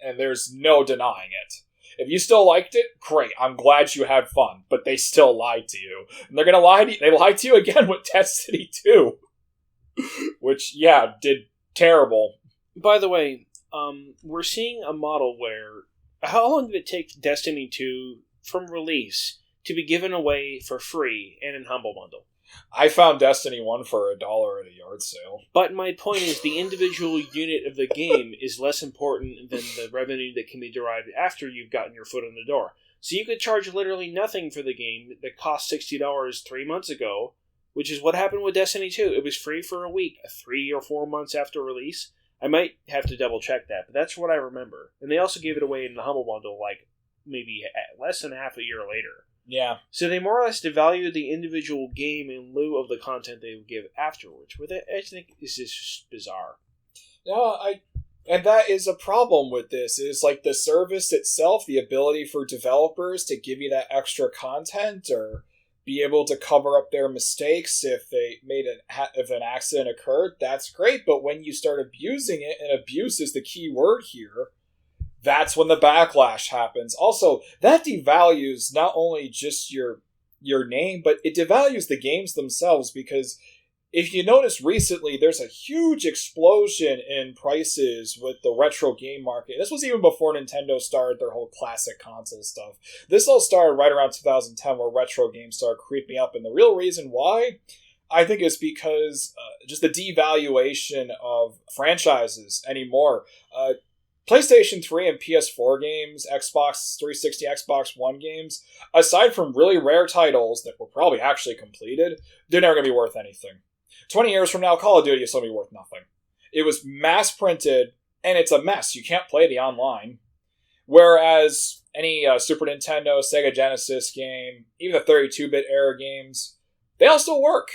And there's no denying it. If you still liked it, great. I'm glad you had fun, but they still lied to you. And they're going to lie to you. They lied to you again with Destiny 2. Which, yeah, did terrible.
By the way, we're seeing a model where How long did it take Destiny 2 from release to be given away for free and in Humble Bundle?
I found Destiny 1 for $1 at a yard sale.
But my point is, the individual unit of the game is less important than the revenue that can be derived after you've gotten your foot in the door. So you could charge literally nothing for the game that cost $60 3 months ago, which is what happened with Destiny 2. It was free for a week, 3 or 4 months after release. I might have to double check that, but that's what I remember. And they also gave it away in the Humble Bundle, like, maybe less than half a year later.
Yeah.
So they more or less devalued the individual game in lieu of the content they would give afterwards, which I think is just bizarre.
And that is a problem with this, is like the service itself, the ability for developers to give you that extra content or be able to cover up their mistakes if if an accident occurred, that's great. But when you start abusing it, and abuse is the key word here, that's when the backlash happens. Also, that devalues not only just your name, but it devalues the games themselves, because if you notice recently, there's a huge explosion in prices with the retro game market. This was even before Nintendo started their whole classic console stuff. This all started right around 2010, where retro games started creeping up. And the real reason why, I think, is because just the devaluation of franchises anymore. PlayStation 3 and PS4 games, Xbox 360, Xbox One games, aside from really rare titles that were probably actually completed, they're never going to be worth anything. 20 years from now, Call of Duty is going to be worth nothing. It was mass-printed, and it's a mess. You can't play the online. Whereas any Super Nintendo, Sega Genesis game, even the 32-bit era games, they all still work.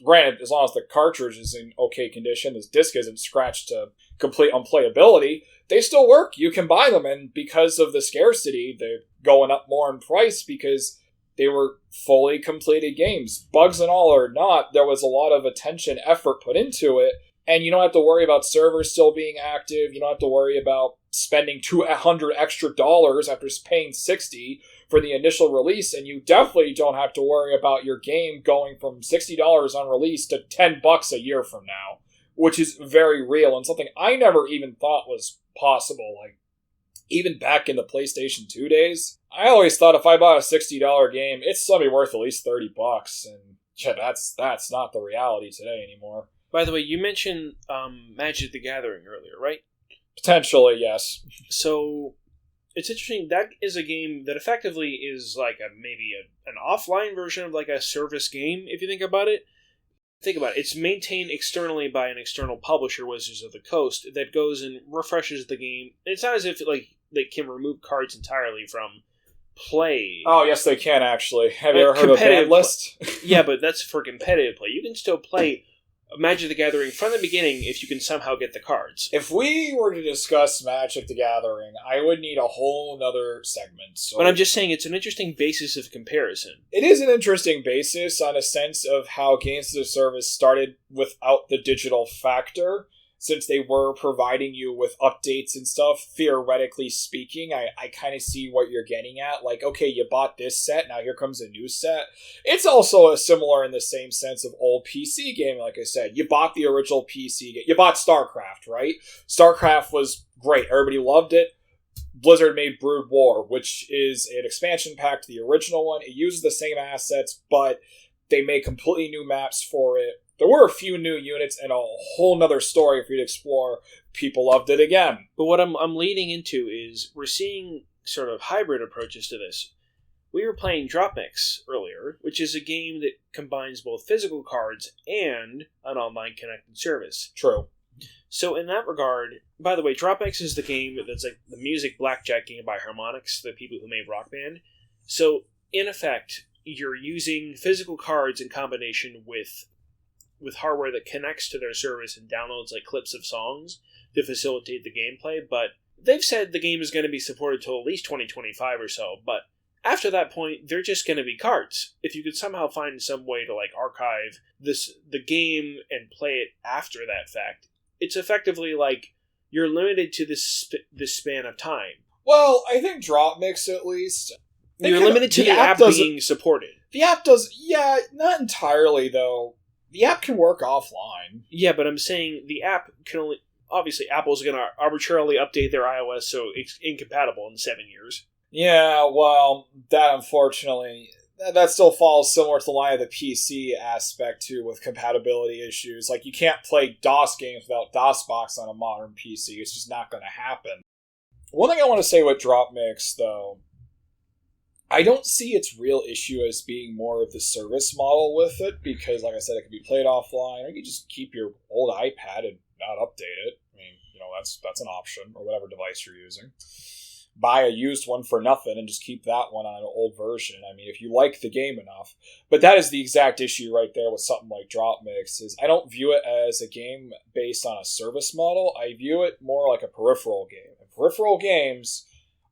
Granted, as long as the cartridge is in okay condition, this disc isn't scratched to complete unplayability, they still work. You can buy them, and because of the scarcity, they're going up more in price because they were fully completed games. Bugs and all or not, there was a lot of attention, effort put into it, and you don't have to worry about servers still being active. You don't have to worry about spending $200 extra after paying $60 for the initial release, and you definitely don't have to worry about your game going from $60 on release to $10 a year from now, which is very real and something I never even thought was possible. Like, even back in the PlayStation 2 days, I always thought if I bought a $60 game, it's going to be worth at least $30, and yeah, that's not the reality today anymore.
By the way, you mentioned Magic the Gathering earlier, right?
Potentially, yes.
So it's interesting. That is a game that effectively is like an offline version of like a service game, if you think about it. Think about it. It's maintained externally by an external publisher, Wizards of the Coast, that goes and refreshes the game. It's not as if like they can remove cards entirely from play.
Oh, yes, they can, actually. Have you ever heard of ban list?
Yeah, but that's for competitive play. You can still play Magic the Gathering from the beginning if you can somehow get the cards.
If we were to discuss Magic the Gathering, I would need a whole nother segment. So
but I'm just saying it's an interesting basis of comparison.
It is an interesting basis on a sense of how games as a service started without the digital factor, since they were providing you with updates and stuff. Theoretically speaking, I kind of see what you're getting at. Like, okay, you bought this set, now here comes a new set. It's also similar in the same sense of old PC gaming, like I said. You bought the original PC game. You bought StarCraft, right? StarCraft was great. Everybody loved it. Blizzard made Brood War, which is an expansion pack to the original one. It uses the same assets, but they made completely new maps for it. There were a few new units and a whole nother story for you to explore. People loved it again.
But what I'm leading into is we're seeing sort of hybrid approaches to this. We were playing Drop Mix earlier, which is a game that combines both physical cards and an online connected service.
True.
So in that regard, by the way, Drop Mix is the game that's like the music blackjack game by Harmonix, the people who made Rock Band. So in effect, you're using physical cards in combination with hardware that connects to their service and downloads like clips of songs to facilitate the gameplay. But they've said the game is going to be supported till at least 2025 or so. But after that point, they're just going to be cards. If you could somehow find some way to like archive the game and play it after that fact, it's effectively like you're limited to this span of time.
Well, I think Drop Mix at least.
You're limited to the app being supported.
The app does, yeah, not entirely though. The app can work offline.
Yeah, but I'm saying the app can only... obviously Apple's going to arbitrarily update their iOS so it's incompatible in 7 years.
Yeah, well, that unfortunately, that still falls similar to the line of the PC aspect too, with compatibility issues. Like, you can't play DOS games without DOSBox on a modern PC. It's just not going to happen. One thing I want to say with DropMix, though, I don't see its real issue as being more of the service model with it, because, like I said, it can be played offline, or you can just keep your old iPad and not update it. I mean, that's an option, or whatever device you're using. Buy a used one for nothing and just keep that one on an old version. I mean, if you like the game enough. But that is the exact issue right there with something like DropMix, is I don't view it as a game based on a service model. I view it more like a peripheral game. And peripheral games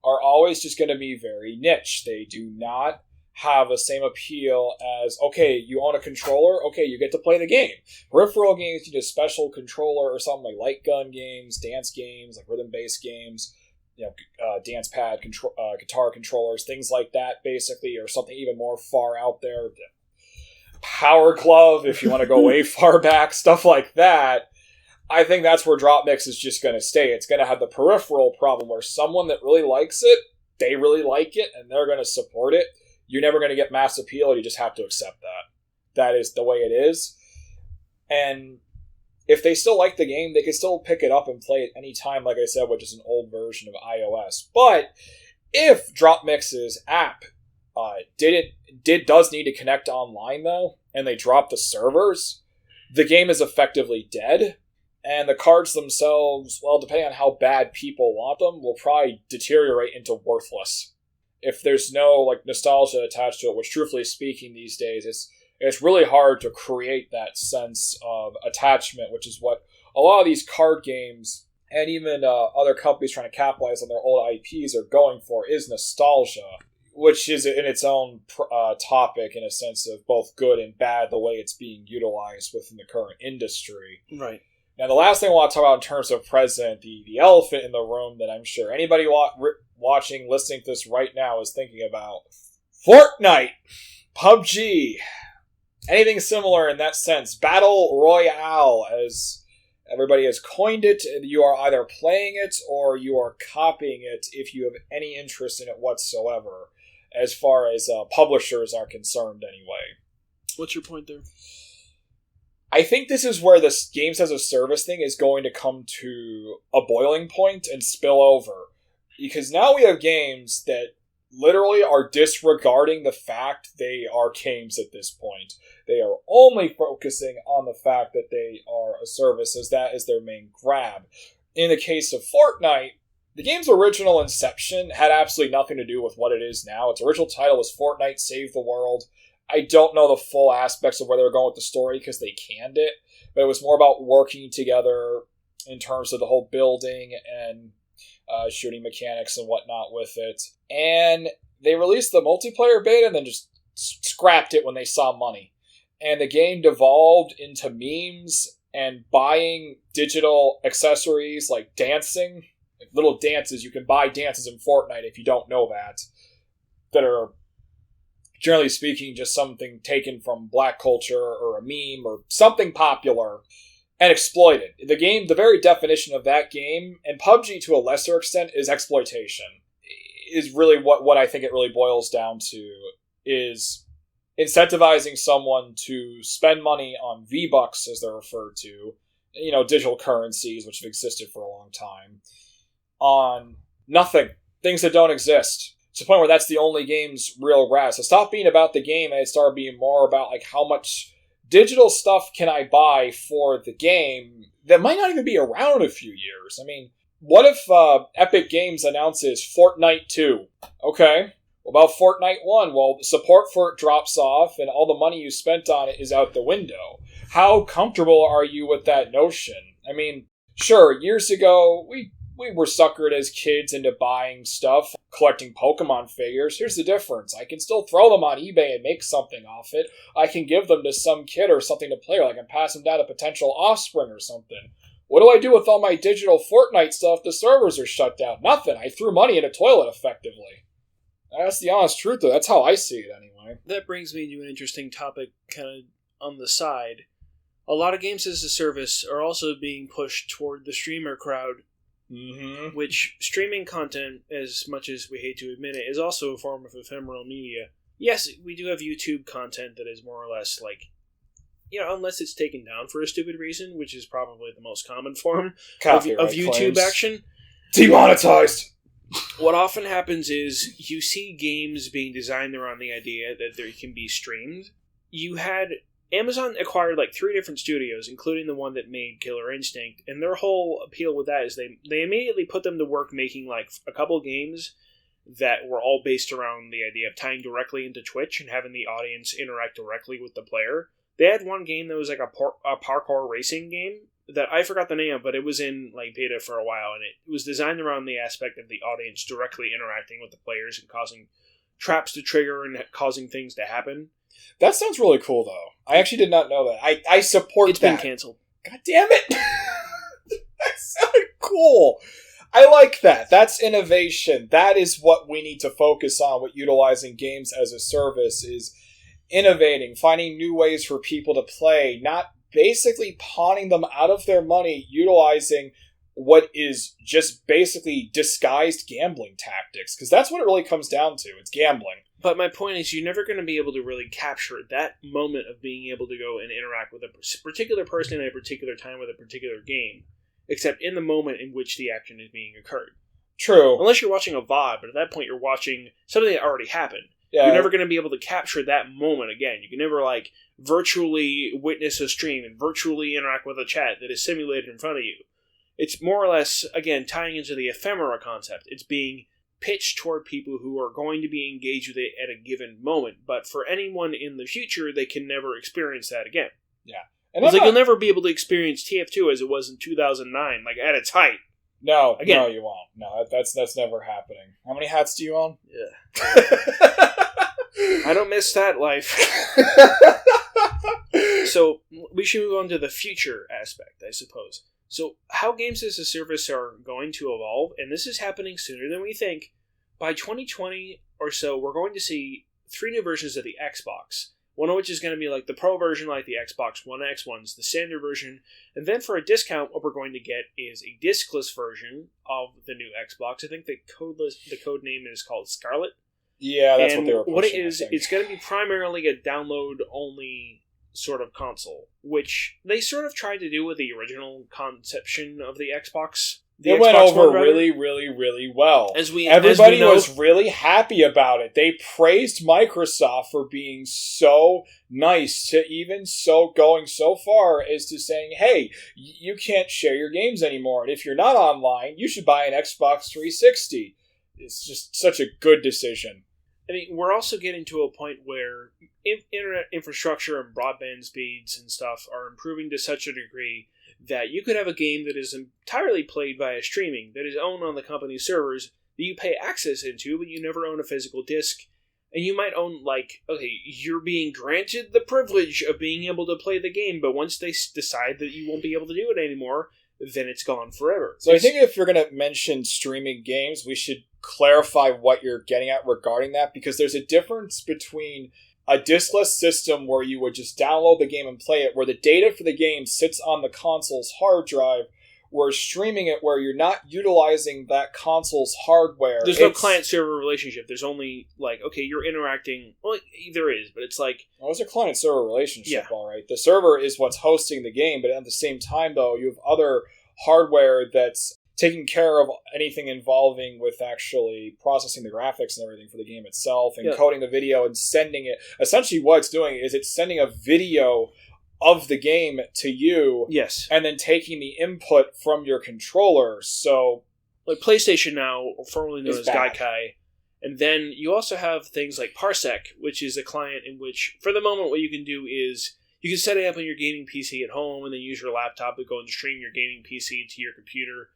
are always just going to be very niche. They do not have the same appeal as, okay, you own a controller, okay, you get to play the game. Peripheral games need a special controller or something, like light gun games, dance games, like rhythm-based games, dance pad, guitar controllers, things like that, basically, or something even more far out there. Power Glove, if you want to go way far back, stuff like that. I think that's where DropMix is just going to stay. It's going to have the peripheral problem where someone that really likes it, they really like it, and they're going to support it. You're never going to get mass appeal, you just have to accept that. That is the way it is. And if they still like the game, they can still pick it up and play it anytime, like I said, with just an old version of iOS. But if DropMix's app does need to connect online, though, and they drop the servers, the game is effectively dead. And the cards themselves, well, depending on how bad people want them, will probably deteriorate into worthless. If there's no nostalgia attached to it, which, truthfully speaking, these days, it's really hard to create that sense of attachment, which is what a lot of these card games and even other companies trying to capitalize on their old IPs are going for, is nostalgia, which is in its own topic in a sense of both good and bad, the way it's being utilized within the current industry.
Right.
Now, the last thing I want to talk about in terms of present, the elephant in the room that I'm sure anybody watching, listening to this right now is thinking about: Fortnite, PUBG, anything similar in that sense. Battle Royale, as everybody has coined it. You are either playing it or you are copying it if you have any interest in it whatsoever, as far as publishers are concerned anyway.
What's your point there?
I think this is where this games as a service thing is going to come to a boiling point and spill over. Because now we have games that literally are disregarding the fact they are games at this point. They are only focusing on the fact that they are a service, as that is their main grab. In the case of Fortnite, the game's original inception had absolutely nothing to do with what it is now. Its original title was Fortnite Save the World. I don't know the full aspects of where they were going with the story because they canned it, but it was more about working together in terms of the whole building and shooting mechanics and whatnot with it. And they released the multiplayer beta and then just scrapped it when they saw money. And the game devolved into memes and buying digital accessories like dancing, like little dances. You can buy dances in Fortnite if you don't know that are, generally speaking, just something taken from black culture or a meme or something popular and exploited. The game, the very definition of that game, and PUBG to a lesser extent, is exploitation. Is really what I think it really boils down to, is incentivizing someone to spend money on V-Bucks, as they're referred to, digital currencies, which have existed for a long time, on nothing. Things that don't exist. To the point where that's the only game's real grasp. So stop being about the game and it started being more about how much digital stuff can I buy for the game that might not even be around in a few years. I mean, what if Epic Games announces Fortnite 2? Okay. What about Fortnite 1? Well, the support for it drops off and all the money you spent on it is out the window. How comfortable are you with that notion? I mean, sure, years ago, we were suckered as kids into buying stuff, collecting Pokemon figures. Here's the difference. I can still throw them on eBay and make something off it. I can give them to some kid or something to play with. I can pass them down to potential offspring or something. What do I do with all my digital Fortnite stuff? The servers are shut down. Nothing. I threw money in a toilet, effectively. That's the honest truth, though. That's how I see it, anyway.
That brings me to an interesting topic kind of on the side. A lot of games as a service are also being pushed toward the streamer crowd, which streaming content, as much as we hate to admit it, is also a form of ephemeral media. Yes, we do have YouTube content that is more or less like, unless it's taken down for a stupid reason, which is probably the most common form of YouTube action.
Demonetized!
What often happens is you see games being designed around the idea that they can be streamed. Amazon acquired like 3 different studios, including the one that made Killer Instinct, and their whole appeal with that is they immediately put them to work making like a couple games that were all based around the idea of tying directly into Twitch and having the audience interact directly with the player. They had one game that was like a parkour racing game that I forgot the name of, but it was in like beta for a while, and it was designed around the aspect of the audience directly interacting with the players and causing traps to trigger and causing things to happen.
That sounds really cool, though. I actually did not know that. I support that.
It's been canceled.
God damn it! That sounded cool. I like that. That's innovation. That is what we need to focus on with utilizing games as a service, is innovating, finding new ways for people to play, not basically pawning them out of their money, utilizing what is just basically disguised gambling tactics, because that's what it really comes down to. It's gambling.
But my point is, you're never going to be able to really capture that moment of being able to go and interact with a particular person at a particular time with a particular game, except in the moment in which the action is being occurred.
True.
Unless you're watching a VOD, but at that point you're watching something that already happened. Yeah. You're never going to be able to capture that moment again. You can never, like, virtually witness a stream and virtually interact with a chat that is simulated in front of you. It's more or less, again, tying into the ephemera concept. It's being pitched toward people who are going to be engaged with it at a given moment. But for anyone in the future, they can never experience that again.
Yeah.
And it's like you'll never be able to experience TF2 as it was in 2009, like at its height.
No, again. No, you won't. No, that's never happening. How many hats do you own?
Yeah. I don't miss that life. So we should move on to the future aspect, I suppose. So how games as a service are going to evolve, and this is happening sooner than we think. By 2020 or so, we're going to see 3 new versions of the Xbox. One of which is going to be like the Pro version, like the Xbox One X one's the standard version. And then for a discount, what we're going to get is a discless version of the new Xbox. I think the code name is called Scarlet.
Yeah, that's what they were pushing.
What it is, it's going to be primarily a download-only sort of console, which they sort of tried to do with the original conception of the Xbox.
It went over really, really, really well. Everybody was really happy about it. They praised Microsoft for being so nice to even going so far as to saying, hey, you can't share your games anymore. And if you're not online, you should buy an Xbox 360. It's just such a good decision.
I mean, we're also getting to a point where internet infrastructure and broadband speeds and stuff are improving to such a degree that you could have a game that is entirely played via streaming, that is owned on the company's servers, that you pay access into, but you never own a physical disc. And you might own, you're being granted the privilege of being able to play the game, but once they decide that you won't be able to do it anymore, then it's gone forever.
So I think if you're going to mention streaming games, we should clarify what you're getting at regarding that, because there's a difference between a diskless system where you would just download the game and play it, where the data for the game sits on the console's hard drive, where streaming it where you're not utilizing that console's hardware.
There's no client-server relationship. There's only, you're interacting... Well, there is, but it's like...
Well, there's a client-server relationship, all right. The server is what's hosting the game, but at the same time, though, you have other hardware that's taking care of anything involving with actually processing the graphics and everything for the game itself, and encoding the video and sending it. Essentially what it's doing is it's sending a video of the game to you,
yes,
and then taking the input from your controller. So,
like PlayStation now, formerly known as Gaikai, and then you also have things like Parsec, which is a client in which, for the moment, what you can do is you can set it up on your gaming PC at home, and then use your laptop to go and stream your gaming PC to your computer,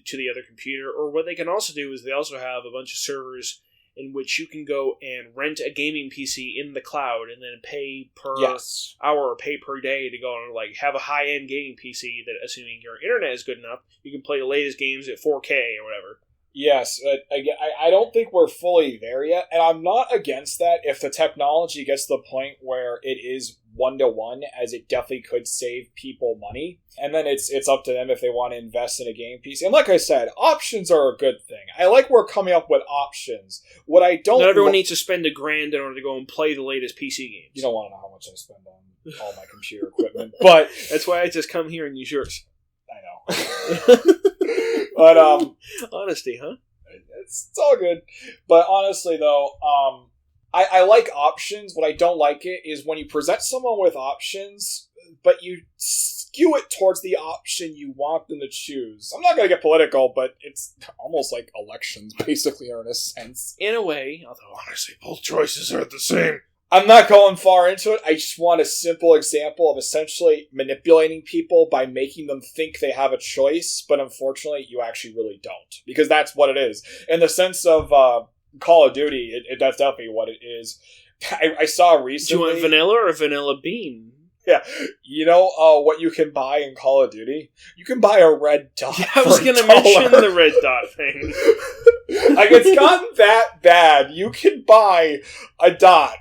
to the other computer. Or what they can also do is they also have a bunch of servers in which you can go and rent a gaming PC in the cloud and then pay per hour or pay per day to go and have a high-end gaming PC that, assuming your internet is good enough, you can play the latest games at 4K or whatever.
Yes, I don't think we're fully there yet, and I'm not against that if the technology gets to the point where it is one-to-one, as it definitely could save people money. And then it's up to them if they want to invest in a game PC. And like I said, options are a good thing. I like we're coming up with options. What I don't...
Not everyone needs to spend $1,000 in ororder to go and play the latest PC games.
You don't want to know how much I spend on all my computer equipment, but...
That's why I just come here and use yours.
I know. But,
honesty, huh?
It's all good. But honestly, though, I like options. What I don't like it is when you present someone with options, but you skew it towards the option you want them to choose. I'm not going to get political, but it's almost like elections, basically, are in a sense.
In a way, although honestly, both choices are the same.
I'm not going far into it. I just want a simple example of essentially manipulating people by making them think they have a choice, but unfortunately, you actually really don't. Because that's what it is. In the sense of Call of Duty, that's definitely what it is. I saw recently...
Do you want vanilla or vanilla bean?
Yeah. You know what you can buy in Call of Duty? You can buy a red dot.
Yeah, I was going to mention the red dot thing.
Like, it's gotten that bad. You can buy a dot.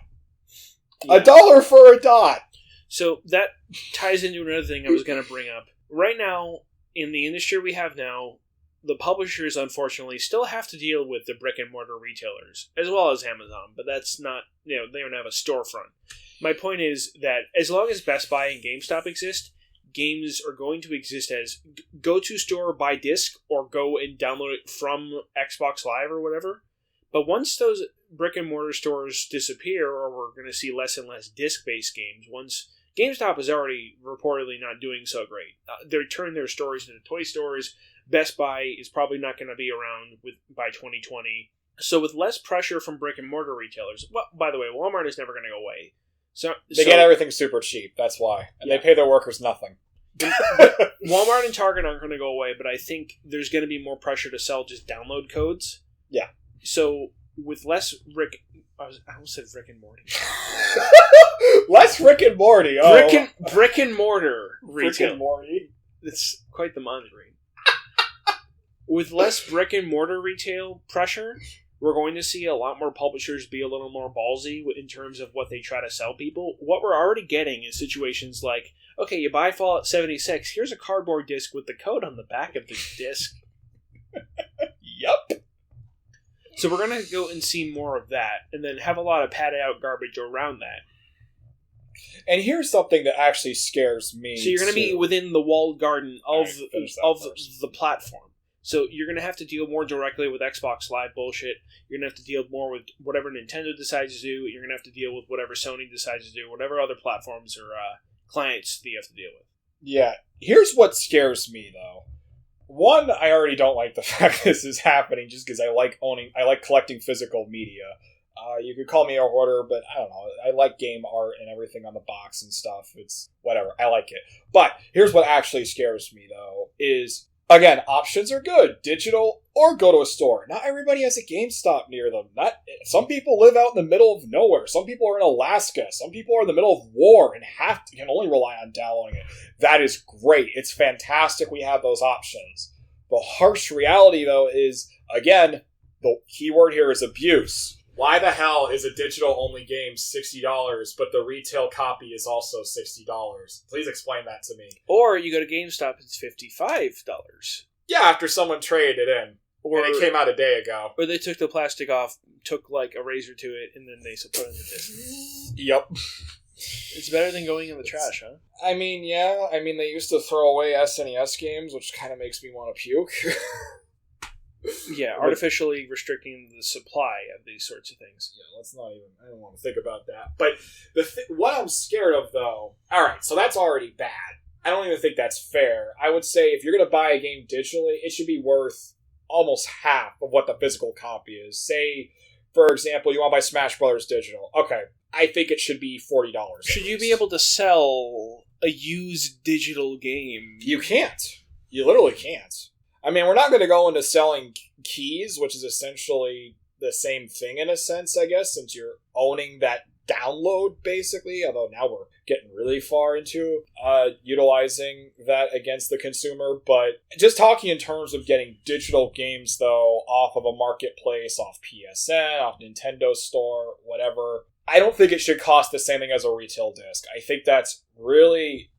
Yeah. $1 for a dot.
So that ties into another thing I was going to bring up. Right now, in the industry we have now, the publishers, unfortunately, still have to deal with the brick-and-mortar retailers, as well as Amazon, but that's not, they don't have a storefront. My point is that as long as Best Buy and GameStop exist, games are going to exist as go to store, buy disc, or go and download it from Xbox Live or whatever. But once those brick-and-mortar stores disappear, or we're going to see less and less disc-based games, once GameStop is already reportedly not doing so great. They're turning their stores into toy stores. Best Buy is probably not going to be around by 2020. So with less pressure from brick-and-mortar retailers, well, by the way, Walmart is never going to go away.
They get everything super cheap, that's why. And they pay their workers nothing.
Walmart and Target aren't going to go away, but I think there's going to be more pressure to sell just download codes.
Yeah.
So with less I almost said Rick and Morty.
Less Rick and Morty. Oh.
Brick and mortar retail.
Rick and Morty.
It's quite the mandarin. With less brick and mortar retail pressure, we're going to see a lot more publishers be a little more ballsy in terms of what they try to sell people. What we're already getting is situations like, okay, you buy Fallout 76, here's a cardboard disc with the code on the back of the disc.
Yep.
So we're going to go and see more of that, and then have a lot of padded out garbage around that.
And here's something that actually scares me.
So you're going to be within the walled garden of the platform. So you're going to have to deal more directly with Xbox Live bullshit. You're going to have to deal more with whatever Nintendo decides to do. You're going to have to deal with whatever Sony decides to do, whatever other platforms or clients that you have to deal with. Yeah.
Here's what scares me, though. One, I already don't like the fact this is happening just because I like collecting physical media. You could call me a hoarder, but I don't know. I like game art and everything on the box and stuff. It's whatever. I like it. But here's what actually scares me, though, is... Again, options are good, digital or go to a store. Not everybody has a GameStop near them. Some people live out in the middle of nowhere. Some people are in Alaska. Some people are in the middle of war and can only rely on downloading it. That is great. It's fantastic we have those options. The harsh reality, though, is, again, the keyword here is abuse. Why the hell is a digital-only game $60, but the retail copy is also $60? Please explain that to me.
Or you go to GameStop, it's $55.
Yeah, after someone traded it in. And it came out a day ago.
Or they took the plastic off, took like a razor to it, and then they put it in the disc.
Yep.
It's better than going in the trash, huh?
I mean, yeah. I mean, they used to throw away SNES games, which kind of makes me want to puke.
Yeah, artificially restricting the supply of these sorts of things.
Yeah, I don't want to think about that. But what I'm scared of, though... Alright, so that's already bad. I don't even think that's fair. I would say if you're going to buy a game digitally, it should be worth almost half of what the physical copy is. Say, for example, you want to buy Smash Brothers digital. Okay, I think it should be $40.
Should you be able to sell a used digital game?
You can't. You literally can't. I mean, we're not going to go into selling keys, which is essentially the same thing in a sense, I guess, since you're owning that download, basically, although now we're getting really far into utilizing that against the consumer. But just talking in terms of getting digital games, though, off of a marketplace, off PSN, off Nintendo Store, whatever, I don't think it should cost the same thing as a retail disc. I think that's really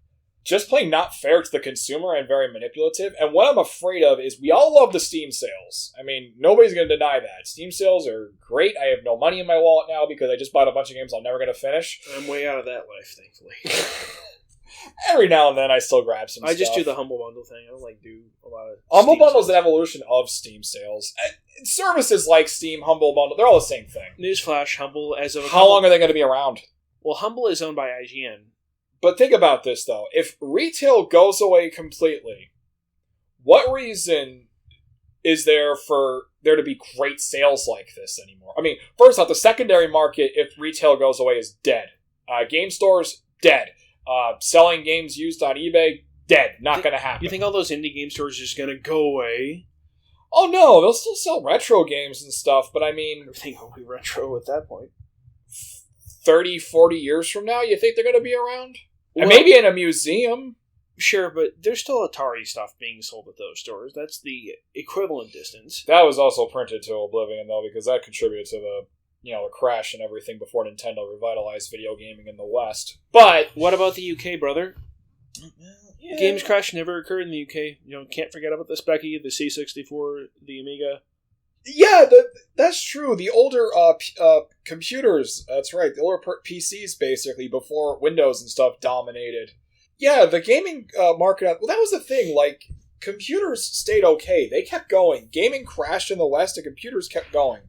just plain not fair to the consumer and very manipulative. And what I'm afraid of is we all love the Steam sales. I mean, nobody's going to deny that. Steam sales are great. I have no money in my wallet now because I just bought a bunch of games I'm never going to finish.
I'm way out of that life, thankfully.
Every now and then I still grab some stuff.
I just do the Humble Bundle thing. I don't do a lot of
Humble Bundle is an evolution of Steam sales. Services like Steam, Humble Bundle, they're all the same thing.
Newsflash, Humble as of
How long are they going to be around?
Well, Humble is owned by IGN.
But think about this, though. If retail goes away completely, what reason is there for there to be great sales like this anymore? I mean, first off, the secondary market, if retail goes away, is dead. Game stores, dead. Selling games used on eBay, dead. Not going to happen.
You think all those indie game stores are just going to go away?
Oh, no. They'll still sell retro games and stuff, but I mean...
Everything will be retro at that point.
30, 40 years from now, you think they're going to be around?
Well,
and maybe in a museum.
Sure, but there's still Atari stuff being sold at those stores. That's the equivalent distance.
That was also printed to oblivion, though, because that contributed to the crash and everything before Nintendo revitalized video gaming in the West. But
what about the UK, brother?
Yeah.
Games crash never occurred in the UK. Can't forget about the Speccy, the C64, the Amiga.
Yeah, that's true. The older computers, that's right. The older PCs, basically, before Windows and stuff dominated. Yeah, the gaming market, well, that was the thing. Like, computers stayed okay. They kept going. Gaming crashed in the West, and computers kept going.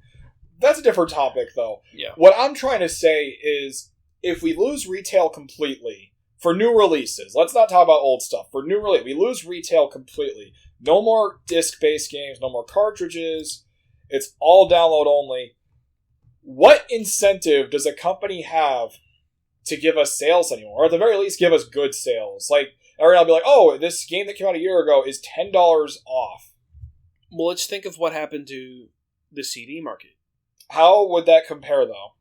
That's a different topic, though.
Yeah.
What I'm trying to say is, if we lose retail completely, for new releases, let's not talk about old stuff. For new release, we lose retail completely. No more disc-based games, no more cartridges. It's all download only. What incentive does a company have to give us sales anymore? Or at the very least, give us good sales. Like, I'll be like, oh, this game that came out a year ago is $10 off.
Well, let's think of what happened to the CD market.
How would that compare, though?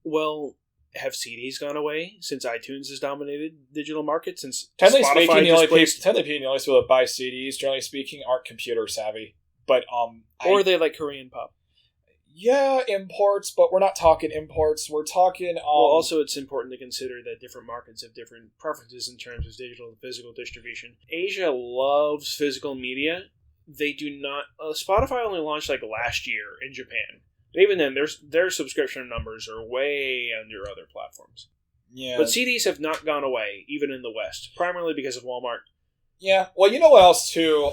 Well, have CDs gone away since iTunes has dominated digital markets? Since
Technically speaking, the only people that buy CDs, generally speaking, aren't computer savvy. But
or they like Korean pop.
Yeah, imports, but we're not talking imports. We're talking.
Well, also it's important to consider that different markets have different preferences in terms of digital and physical distribution. Asia loves physical media. They do not. Spotify only launched like last year in Japan. And even then, their subscription numbers are way under other platforms.
Yeah,
but CDs have not gone away, even in the West, primarily because of Walmart.
Yeah, well, you know what else too?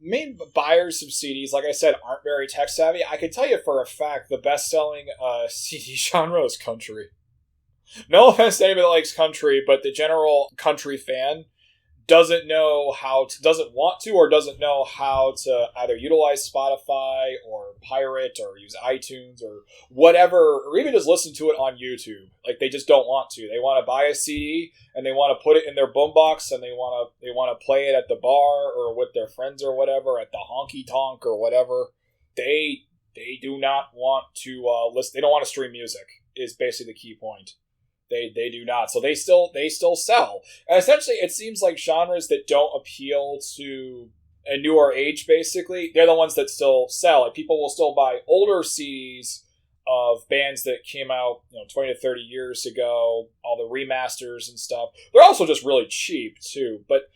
Main buyers of CDs, like I said, aren't very tech savvy. I can tell you for a fact the best-selling CD genre is country. No offense to anybody that likes country, but the general country fan doesn't want to, or doesn't know how to either utilize Spotify or pirate or use iTunes or whatever, or even just listen to it on YouTube. Like, they just don't want to. They want to buy a CD and they want to put it in their boombox and they want to play it at the bar or with their friends or whatever, at the honky tonk or whatever. They do not want to listen. They don't want to stream music, is basically the key point. They do not. So they still sell. And essentially, it seems like genres that don't appeal to a newer age, basically, they're the ones that still sell. Like, people will still buy older CDs of bands that came out 20 to 30 years ago, all the remasters and stuff. They're also just really cheap, too. But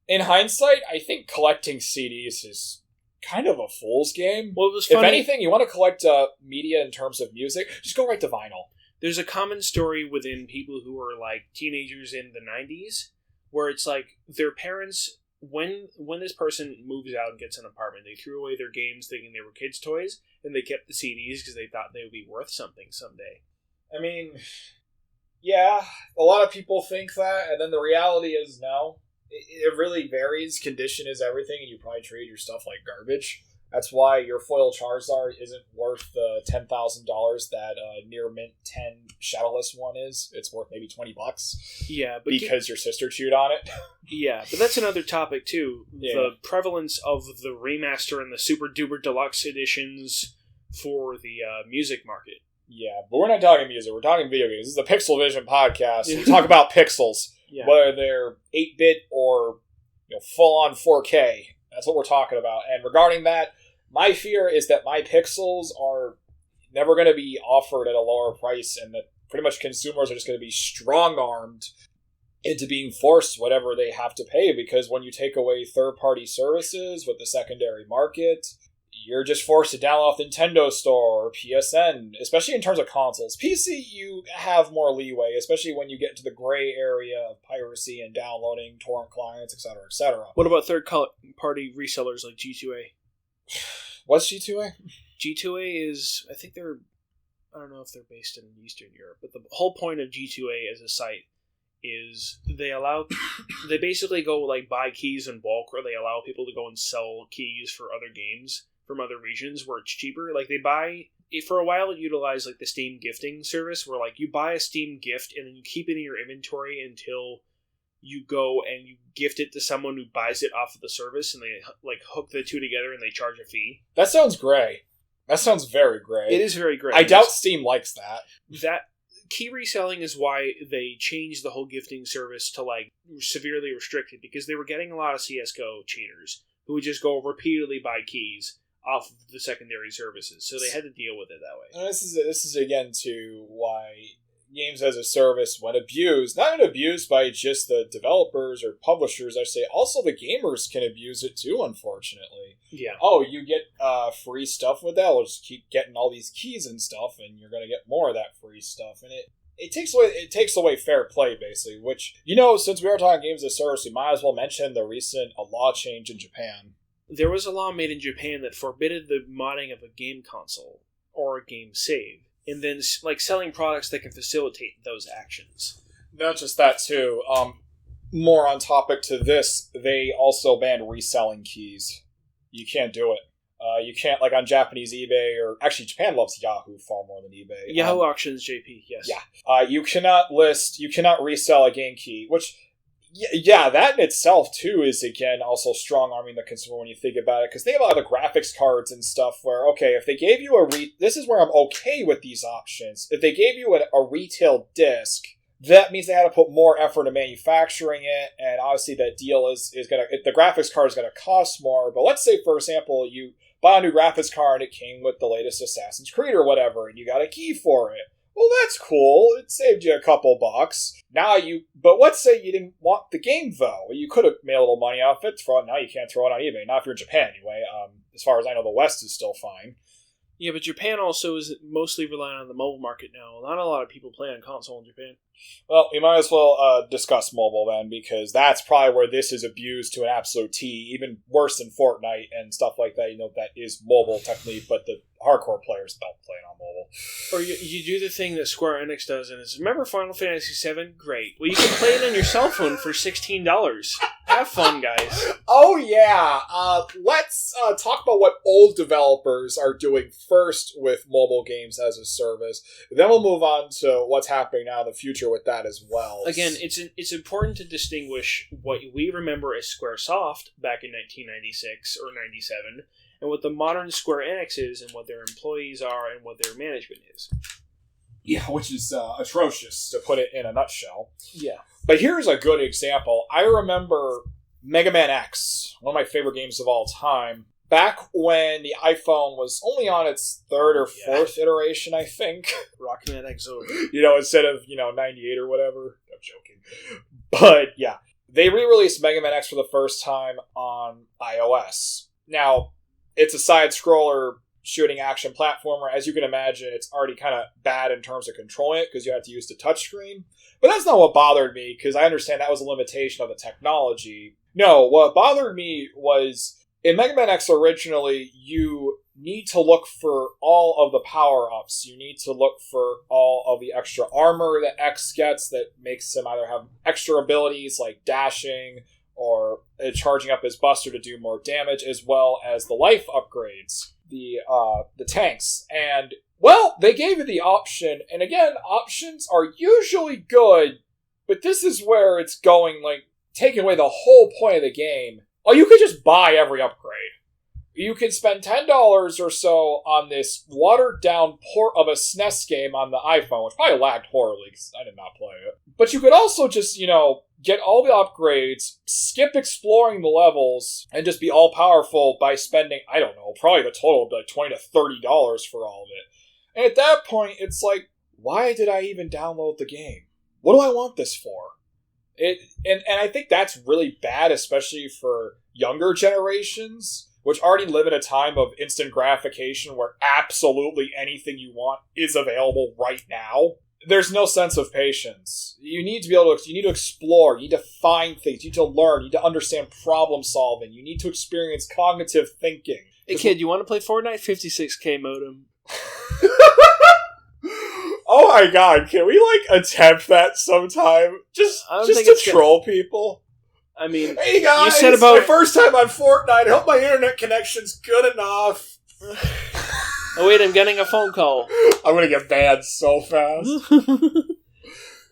in hindsight, I think collecting CDs is kind of a fool's game.
Well, it was funny.
If anything, you want to collect media in terms of music, just go right to vinyl.
There's a common story within people who are like teenagers in the 90s where it's like their parents, when this person moves out and gets an apartment, they threw away their games thinking they were kids' toys, and they kept the CDs because they thought they would be worth something someday.
I mean, yeah, a lot of people think that, and then the reality is no. It really varies. Condition is everything, and you probably trade your stuff like garbage. That's why your foil Charizard isn't worth the $10,000 that Near Mint 10 Shadowless one is. It's worth maybe $20.
Yeah, but
because your sister chewed on it.
Yeah, but that's another topic too.
Yeah.
The prevalence of the remaster and the super duper deluxe editions for the music market.
Yeah, but we're not talking music. We're talking video games. This is a Pixel Vision podcast. We talk about pixels, whether they're 8-bit or full-on 4K. That's what we're talking about. And regarding that, my fear is that my pixels are never going to be offered at a lower price, and that pretty much consumers are just going to be strong-armed into being forced whatever they have to pay, because when you take away third-party services with the secondary market, you're just forced to download off Nintendo Store or PSN, especially in terms of consoles. PC, you have more leeway, especially when you get into the gray area of piracy and downloading torrent clients, etc., etc.
What about third-party resellers like G2A?
What's G2A?
G2A is, I don't know if they're based in Eastern Europe, but the whole point of G2A as a site is they basically go like buy keys in bulk, or they allow people to go and sell keys for other games from other regions where it's cheaper. Like for a while it utilized like the Steam gifting service, where like you buy a Steam gift and then you keep it in your inventory until you go and you gift it to someone who buys it off of the service, and they like hook the two together and they charge a fee.
That sounds gray. That sounds very gray.
It is very gray.
I doubt Steam likes that.
That key reselling is why they changed the whole gifting service to like severely restricted, because they were getting a lot of CSGO cheaters who would just go repeatedly buy keys off of the secondary services, so they had to deal with it that way.
And this is again to why games as a service, when abused, not even abused by just the developers or publishers, I say, also the gamers can abuse it too, unfortunately.
Yeah.
Oh, you get free stuff with that, we'll just keep getting all these keys and stuff, and you're going to get more of that free stuff, and it takes away fair play, basically, which, since we are talking games as a service, we might as well mention the recent law change in Japan.
There was a law made in Japan that forbidded the modding of a game console or a game save, and then like selling products that can facilitate those actions.
Not just that too. More on topic to this, they also banned reselling keys. You can't do it. You can't, like on Japanese eBay, or actually Japan loves Yahoo far more than eBay.
Yahoo Auctions, JP, yes.
Yeah. You cannot resell a game key, which, yeah, that in itself too is again also strong-arming the consumer when you think about it, because they have a lot of the graphics cards and stuff where, okay, if they gave you this is where I'm okay with these options. If they gave you a retail disc, that means they had to put more effort into manufacturing it, and obviously that deal the graphics card is gonna cost more. But let's say, for example, you buy a new graphics card and it came with the latest Assassin's Creed or whatever, and you got a key for it. Well, that's cool. It saved you a couple bucks. But let's say you didn't want the game, though. You could have made a little money off it. Now you can't throw it on eBay. Not if you're in Japan, anyway. As far as I know, the West is still fine.
Yeah, but Japan also is mostly relying on the mobile market now. Not a lot of people play on console in Japan.
Well, we might as well discuss mobile then, because that's probably where this is abused to an absolute T, even worse than Fortnite and stuff like that. That is mobile technically, but the hardcore players don't play it on mobile.
Or you do the thing that Square Enix does, and it's, remember Final Fantasy VII? Great. Well, you can play it on your cell phone for $16. Have fun, guys.
Oh, yeah. Let's talk about what old developers are doing first with mobile games as a service. Then we'll move on to what's happening now in the future with that as well.
Again, it's important to distinguish what we remember as Squaresoft back in 1996 or 97, and what the modern Square Enix is, and what their employees are, and what their management is.
Yeah, which is atrocious, to put it in a nutshell.
Yeah.
But here's a good example. I remember Mega Man X, one of my favorite games of all time, back when the iPhone was only on its third or fourth iteration, I think.
Rockman X-Zone.
Instead of, 98 or whatever. I'm joking. But, yeah. They re-released Mega Man X for the first time on iOS. Now, it's a side-scroller shooting action platformer. As you can imagine, it's already kind of bad in terms of controlling it, because you have to use the touchscreen. But that's not what bothered me, because I understand that was a limitation of the technology. No, what bothered me was, in Mega Man X originally, you need to look for all of the power-ups. You need to look for all of the extra armor that X gets that makes him either have extra abilities like dashing or charging up his buster to do more damage, as well as the life upgrades, the tanks. And, well, they gave you the option, and again, options are usually good, but this is where it's going, like, taking away the whole point of the game. Oh, you could just buy every upgrade. You could spend $10 or so on this watered-down port of a SNES game on the iPhone, which probably lagged horribly because I did not play it. But you could also just, get all the upgrades, skip exploring the levels, and just be all-powerful by spending, I don't know, probably the total of like $20 to $30 for all of it. And at that point, it's like, why did I even download the game? What do I want this for? And I think that's really bad, especially for younger generations, which already live in a time of instant gratification where absolutely anything you want is available right now. There's no sense of patience. You need to be able to, you need to explore, you need to find things, you need to learn, you need to understand problem solving, you need to experience cognitive thinking.
Hey kid, you want to play Fortnite? 56k modem.
Oh my god, can we attempt that sometime? Just to troll people?
I mean,
hey guys,
you said about
my first time on Fortnite. I hope my internet connection's good enough.
Oh wait, I'm getting a phone call.
I'm gonna get banned so fast.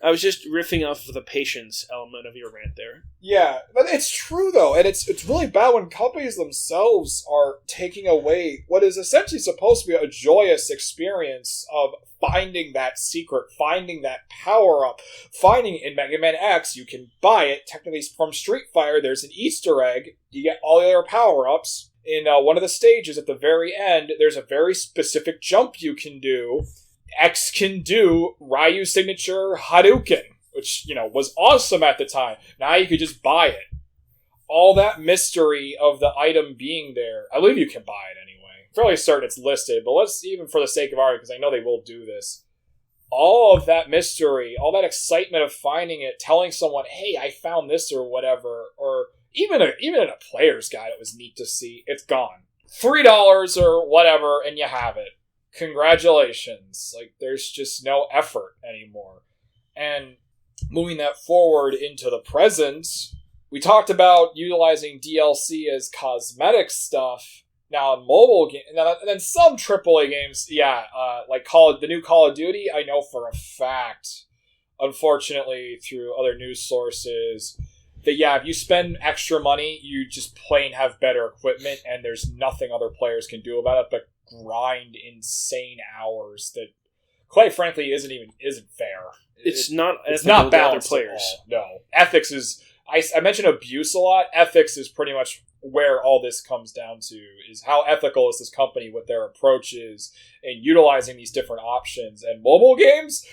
I was just riffing off of the patience element of your rant there.
Yeah, but it's true though, and it's really bad when companies themselves are taking away what is essentially supposed to be a joyous experience of finding that secret, finding that power-up, finding in Mega Man X, you can buy it, technically from Street Fighter, there's an Easter egg, you get all the other power-ups. In one of the stages at the very end, there's a very specific jump you can do. X can do Ryu's signature Hadouken, which, was awesome at the time. Now you could just buy it. All that mystery of the item being there, I believe you can buy it anyway. Fairly certain it's listed, but let's, even for the sake of argument, because I know they will do this, all of that mystery, all that excitement of finding it, telling someone, hey, I found this or whatever, or even in a player's guide, it was neat to see, it's gone. $3 or whatever, and you have it. Congratulations. There's just no effort anymore. And moving that forward into the present, we talked about utilizing DLC as cosmetic stuff. Now, in mobile games, and then some AAA games, the new Call of Duty, I know for a fact, unfortunately, through other news sources, that, if you spend extra money, you just plain have better equipment, and there's nothing other players can do about it but grind insane hours that, quite frankly, isn't fair.
It's not
balanced
other players.
No. Ethics is... I mention abuse a lot. Ethics is pretty much where all this comes down to, is how ethical is this company with their approaches and utilizing these different options. And mobile games,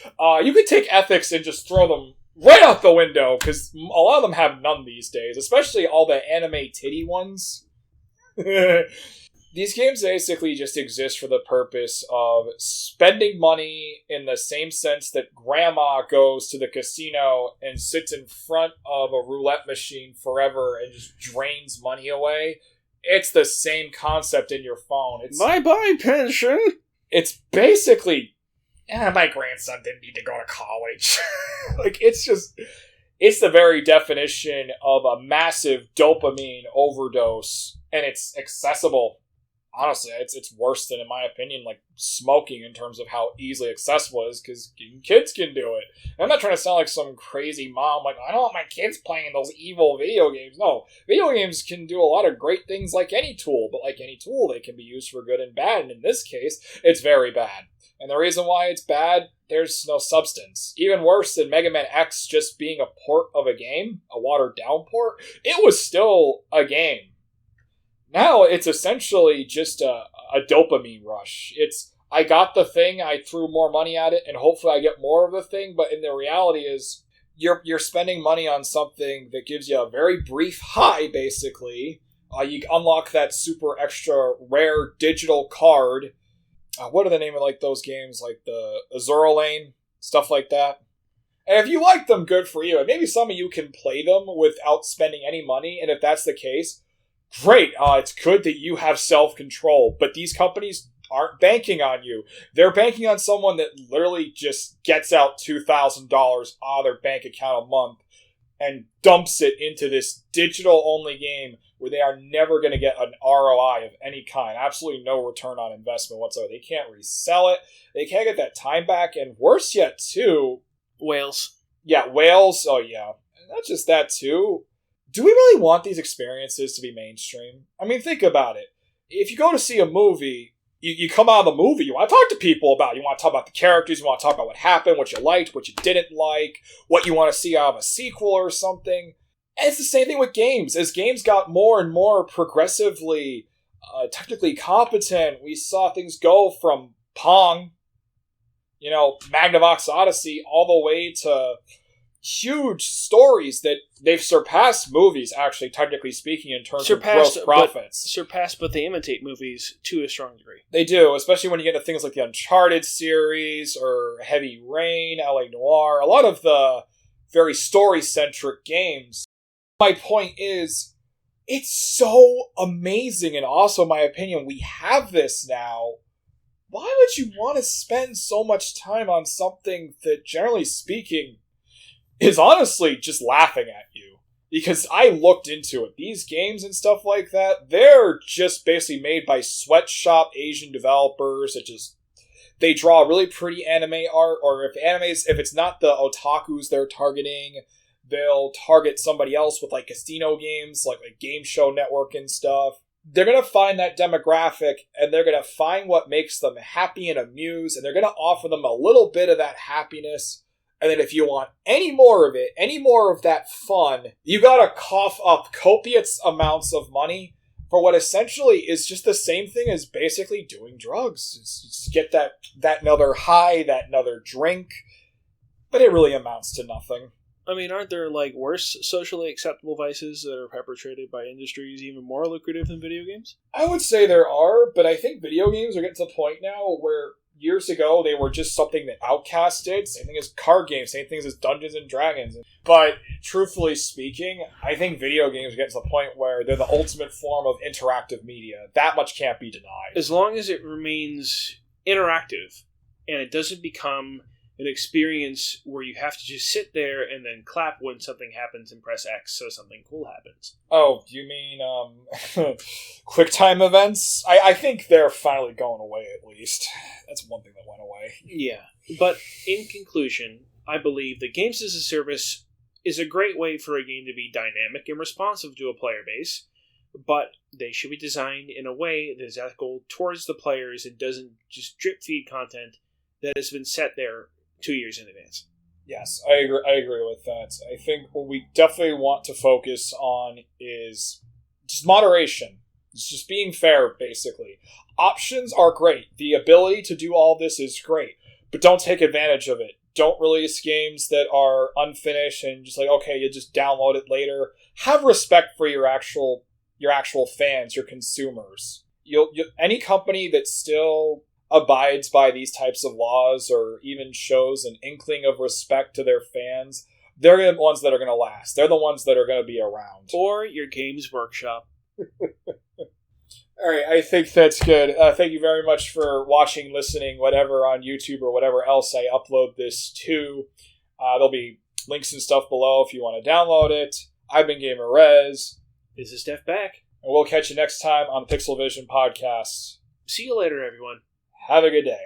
you could take ethics and just throw them right out the window, because a lot of them have none these days, especially all the anime titty ones. These games basically just exist for the purpose of spending money in the same sense that grandma goes to the casino and sits in front of a roulette machine forever and just drains money away. It's the same concept in your phone. It's
bye-bye pension!
It's basically, my grandson didn't need to go to college. It's the very definition of a massive dopamine overdose, and it's accessible. Honestly, it's worse than, in my opinion, smoking in terms of how easily accessible it is, because kids can do it. And I'm not trying to sound like some crazy mom, I don't want my kids playing those evil video games. No, video games can do a lot of great things like any tool, but like any tool, they can be used for good and bad, and in this case, it's very bad. And the reason why it's bad, there's no substance. Even worse than Mega Man X just being a port of a game, a watered-down port, it was still a game. Now it's essentially just a dopamine rush. It's, I got the thing, I threw more money at it, and hopefully I get more of the thing, but in the reality is, you're spending money on something that gives you a very brief high, basically. You unlock that super extra rare digital card. What are the name of those games, the Azura Lane, stuff like that? And if you like them, good for you. And maybe some of you can play them without spending any money, and if that's the case, great, it's good that you have self-control, but these companies aren't banking on you. They're banking on someone that literally just gets out $2,000 out of their bank account a month and dumps it into this digital-only game where they are never going to get an ROI of any kind. Absolutely no return on investment whatsoever. They can't resell it. They can't get that time back, and worse yet, too...
Whales.
Yeah, whales. Oh, yeah. And not just that, too... Do we really want these experiences to be mainstream? I mean, think about it. If you go to see a movie, you come out of the movie, you want to talk to people about it. You want to talk about the characters, you want to talk about what happened, what you liked, what you didn't like, what you want to see out of a sequel or something. And it's the same thing with games. As games got more and more progressively technically competent, we saw things go from Pong Magnavox Odyssey, all the way to huge stories that they've surpassed movies, actually, technically speaking, in terms of gross profits.
But they imitate movies to a strong degree.
They do, especially when you get into things like the Uncharted series or Heavy Rain, LA Noire, a lot of the very story-centric games. My point is, it's so amazing and awesome, in my opinion. We have this now. Why would you want to spend so much time on something that, generally speaking, is honestly just laughing at you? Because I looked into it. These games and stuff like that, they're just basically made by sweatshop Asian developers. They draw really pretty anime art, or if it's not the otakus they're targeting, they'll target somebody else with casino games, like Game Show Network and stuff. They're going to find that demographic, and they're going to find what makes them happy and amused, and they're going to offer them a little bit of that happiness. And then if you want any more of it, any more of that fun, you got to cough up copious amounts of money for what essentially is just the same thing as basically doing drugs. It's get that another high, that another drink, but it really amounts to nothing.
I mean, aren't there worse socially acceptable vices that are perpetrated by industries even more lucrative than video games?
I would say there are, but I think video games are getting to the point now where years ago they were just something that Outcast did. Same thing as card games, same things as Dungeons and Dragons. But truthfully speaking, I think video games are getting to the point where they're the ultimate form of interactive media. That much can't be denied.
As long as it remains interactive and it doesn't become an experience where you have to just sit there and then clap when something happens and press X so something cool happens.
Oh, you mean QuickTime events? I think they're finally going away, at least. That's one thing that went away.
Yeah, but in conclusion, I believe that games as a service is a great way for a game to be dynamic and responsive to a player base, but they should be designed in a way that is ethical towards the players and doesn't just drip feed content that has been set there 2 years in advance.
Yes, I agree with that. I think what we definitely want to focus on is just moderation. It's just being fair, basically. Options are great. The ability to do all this is great, but don't take advantage of it. Don't release games that are unfinished and just okay, you just download it later. Have respect for your actual fans, your consumers. Any company that still abides by these types of laws or even shows an inkling of respect to their fans, they're the ones that are going to last. They're the ones that are going to be around.
Or your Games Workshop.
All right, I think that's good. Thank you very much for watching, listening, whatever on YouTube or whatever else I upload this to. There'll be links and stuff below if you want to download it. I've been GamerR3Z.
This is DeftBeck.
And we'll catch you next time on the Pixel Vision Podcast.
See you later, everyone.
Have a good day.